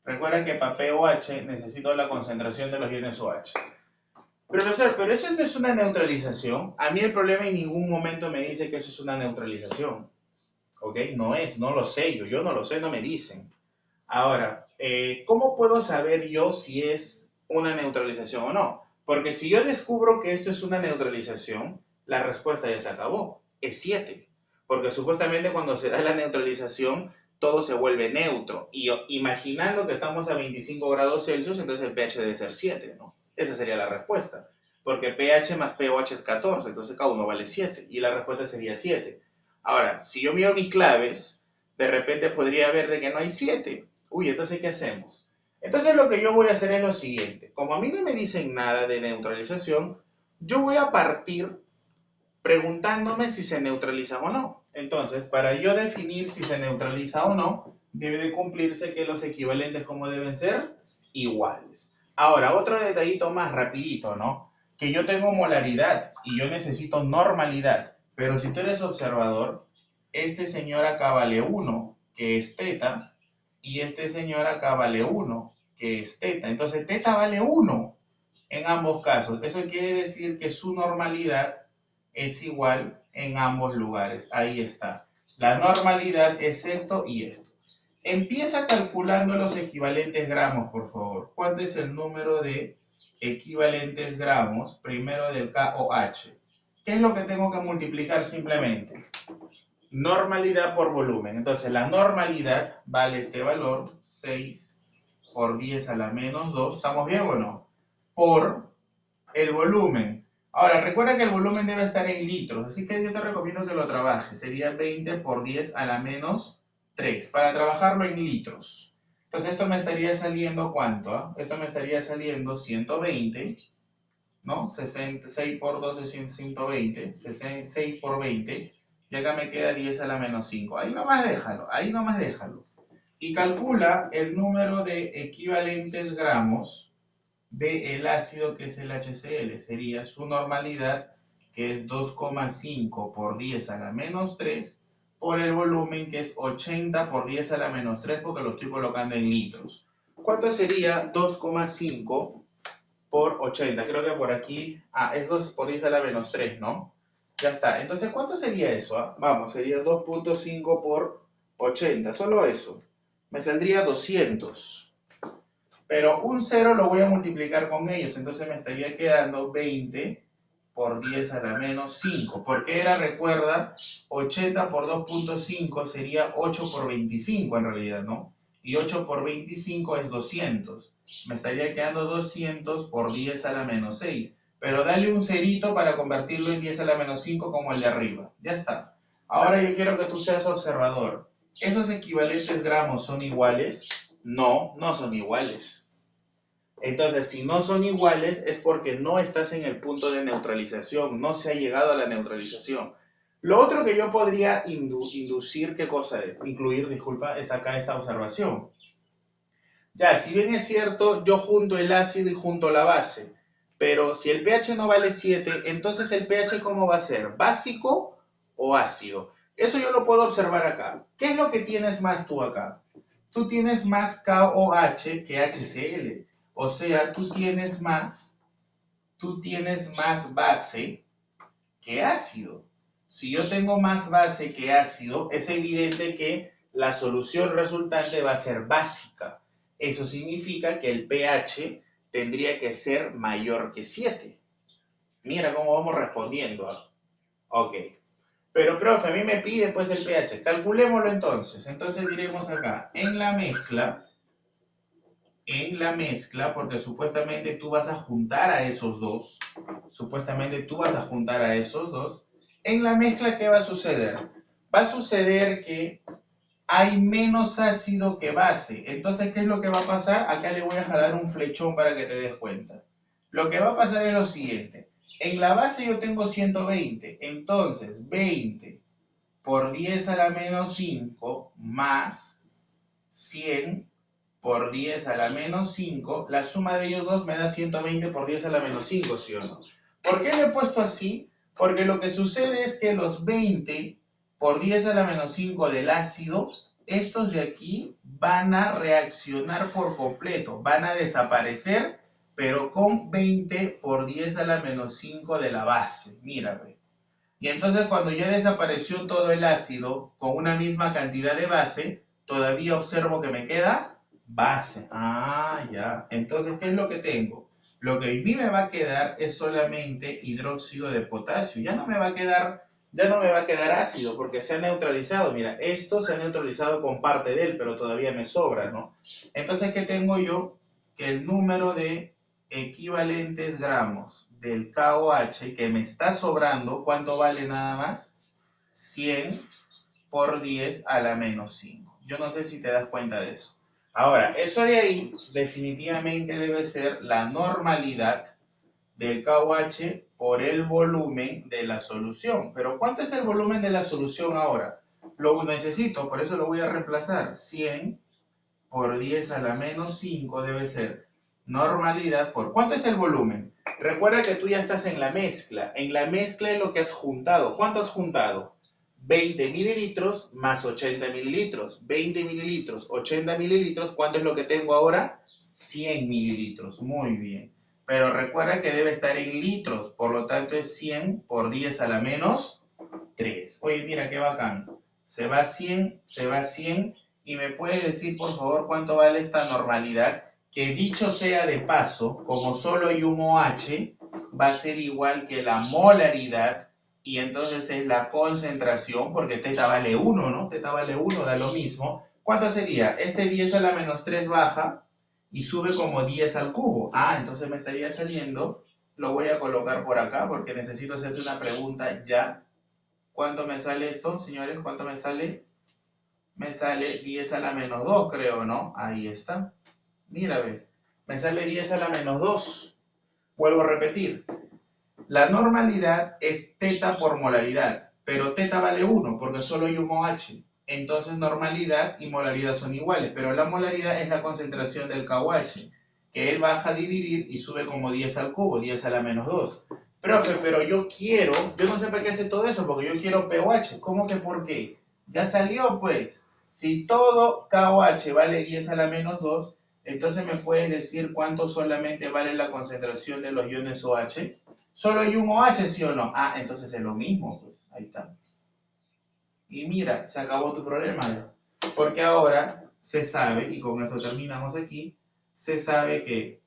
Recuerda que para pOH necesito la concentración de los iones OH. Profesor, pero eso no es una neutralización. A mí el problema en ningún momento me dice que eso es una neutralización. ¿Ok? No es, no lo sé yo no lo sé, no me dicen. Ahora, ¿cómo puedo saber yo si es una neutralización o no? Porque si yo descubro que esto es una neutralización, la respuesta ya se acabó. Es 7. Porque supuestamente cuando se da la neutralización, todo se vuelve neutro. Y imaginando que estamos a 25 grados Celsius, entonces el pH debe ser 7, ¿no? Esa sería la respuesta. Porque pH más pOH es 14, entonces cada uno vale 7. Y la respuesta sería 7. Ahora, si yo miro mis claves, de repente podría ver de que no hay 7. Uy, entonces, ¿qué hacemos? Entonces lo que yo voy a hacer es lo siguiente. Como a mí no me dicen nada de neutralización, yo voy a partir preguntándome si se neutraliza o no. Entonces, para yo definir si se neutraliza o no, debe de cumplirse que los equivalentes, ¿cómo deben ser? Iguales. Ahora, otro detallito más rapidito, ¿no? Que yo tengo molaridad y yo necesito normalidad. Pero si tú eres observador, este señor acá vale 1, que es teta, y este señor acá vale 1, que es teta. Entonces, teta vale 1 en ambos casos. Eso quiere decir que su normalidad es igual en ambos lugares. Ahí está. La normalidad es esto y esto. Empieza calculando los equivalentes gramos, por favor. ¿Cuánto es el número de equivalentes gramos primero del KOH? ¿Qué es lo que tengo que multiplicar simplemente? Normalidad por volumen. Entonces, la normalidad vale este valor, 6 por 10 a la menos 2. ¿Estamos bien o no? Por el volumen. Ahora, recuerda que el volumen debe estar en litros, así que yo te recomiendo que lo trabajes. Sería 20 por 10 a la menos 3, para trabajarlo en litros. Entonces esto me estaría saliendo ¿cuánto? Ah? Esto me estaría saliendo 120, ¿no? 66 por 2 es 120, 6 por 20, y acá me queda 10 a la menos 5. Ahí nomás déjalo, ahí nomás déjalo. Y calcula el número de equivalentes gramos del ácido que es el HCl. Sería su normalidad, que es 2,5 por 10 a la menos 3, por el volumen, que es 80 por 10 a la menos 3, porque lo estoy colocando en litros. ¿Cuánto sería 2,5 por 80? Creo que por aquí, es 2 por 10 a la menos 3, ¿no? Ya está. Entonces, ¿cuánto sería eso? Ah? Vamos, sería 2,5 por 80, solo eso. Me saldría 200. Pero un 0 lo voy a multiplicar con ellos, entonces me estaría quedando 20 por 10 a la menos 5. Porque era, recuerda, 80 por 2,5 sería 8 por 25 en realidad, ¿no? Y 8 por 25 es 200. Me estaría quedando 200 por 10 a la menos 6. Pero dale un cerito para convertirlo en 10 a la menos 5 como el de arriba. Ya está. Ahora yo quiero que tú seas observador. ¿Esos equivalentes gramos son iguales? No, no son iguales. Entonces, si no son iguales es porque no estás en el punto de neutralización, no se ha llegado a la neutralización. Lo otro que yo podría inducir, ¿qué cosa es? Incluir, disculpa, es acá esta observación. Ya, si bien es cierto, yo junto el ácido y junto la base, pero si el pH no vale 7, entonces el pH ¿cómo va a ser? ¿Básico o ácido? Eso yo lo puedo observar acá. ¿Qué es lo que tienes más tú acá? Tú tienes más KOH que HCl. O sea, tú tienes más base que ácido. Si yo tengo más base que ácido, es evidente que la solución resultante va a ser básica. Eso significa que el pH tendría que ser mayor que 7. Mira cómo vamos respondiendo. Ok. Pero, profe, a mí me pide pues el pH. Calculémoslo entonces. Entonces diremos acá, porque supuestamente tú vas a juntar a esos dos. En la mezcla, ¿qué va a suceder? Va a suceder que hay menos ácido que base. Entonces, ¿qué es lo que va a pasar? Acá le voy a jalar un flechón para que te des cuenta. Lo que va a pasar es lo siguiente. En la base yo tengo 120. Entonces, 20 por 10 a la menos 5 más 100 por 10 a la menos 5, la suma de ellos dos me da 120 por 10 a la menos 5, ¿sí o no? ¿Por qué lo he puesto así? Porque lo que sucede es que los 20 por 10 a la menos 5 del ácido, estos de aquí van a reaccionar por completo, van a desaparecer, pero con 20 por 10 a la menos 5 de la base. Mira, ve. Y entonces cuando ya desapareció todo el ácido con una misma cantidad de base, todavía observo que me queda base. Ah, ya. Entonces, ¿qué es lo que tengo? Lo que a mí me va a quedar es solamente hidróxido de potasio. Ya no me va a quedar ácido porque se ha neutralizado. Mira, esto se ha neutralizado con parte de él, pero todavía me sobra, ¿no? Entonces, ¿qué tengo yo? Que el número de equivalentes gramos del KOH que me está sobrando, ¿cuánto vale nada más? 100 por 10 a la menos 5. Yo no sé si te das cuenta de eso. Ahora, eso de ahí definitivamente debe ser la normalidad del KOH por el volumen de la solución. Pero ¿cuánto es el volumen de la solución ahora? Lo necesito, por eso lo voy a reemplazar. 100 por 10 a la menos 5 debe ser normalidad por... ¿Cuánto es el volumen? Recuerda que tú ya estás en la mezcla. En la mezcla es lo que has juntado. ¿Cuánto has juntado? 20 mililitros más 80 mililitros. 20 mililitros, 80 mililitros. ¿Cuánto es lo que tengo ahora? 100 mililitros. Muy bien. Pero recuerda que debe estar en litros. Por lo tanto es 100 por 10 a la menos 3. Oye, mira qué bacán. Se va 100, se va 100. ¿Y me puede decir, por favor, cuánto vale esta normalidad? Que dicho sea de paso, como solo hay un OH, va a ser igual que la molaridad y entonces es la concentración, porque teta vale 1, ¿no? Teta vale 1, da lo mismo. ¿Cuánto sería? Este 10 a la menos 3 baja y sube como 10 al cubo. Ah, entonces me estaría saliendo, lo voy a colocar por acá porque necesito hacerte una pregunta ya. ¿Cuánto me sale esto, señores? ¿Cuánto me sale? me sale 10 a la menos 2, creo, ¿no? Ahí está. Mira, ve. Me sale 10 a la menos 2. Vuelvo a repetir. La normalidad es teta por molaridad, pero teta vale 1 porque solo hay un OH. Entonces normalidad y molaridad son iguales, pero la molaridad es la concentración del KOH, que él baja a dividir y sube como 10 al cubo, 10 a la menos 2. Profe, pero yo no sé para qué hace todo eso, porque yo quiero pOH. ¿Cómo que por qué? Ya salió pues. Si todo KOH vale 10 a la menos 2, entonces me puedes decir cuánto solamente vale la concentración de los iones OH. Solo hay un OH, ¿sí o no? Ah, entonces es lo mismo, pues. Ahí está. Y mira, se acabó tu problema. Porque ahora se sabe, y con esto terminamos aquí, se sabe que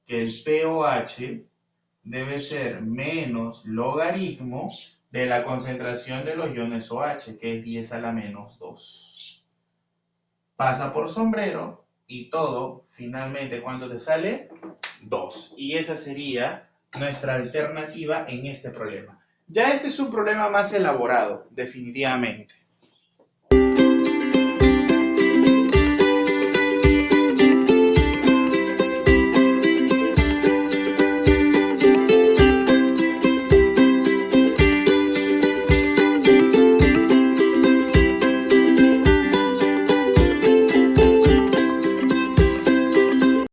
el pOH debe ser menos logaritmo de la concentración de los iones OH, que es 10 a la menos 2. Pasa por sombrero y todo, finalmente, ¿cuánto te sale? 2. Y esa sería nuestra alternativa en este problema. Ya este es un problema más elaborado, definitivamente.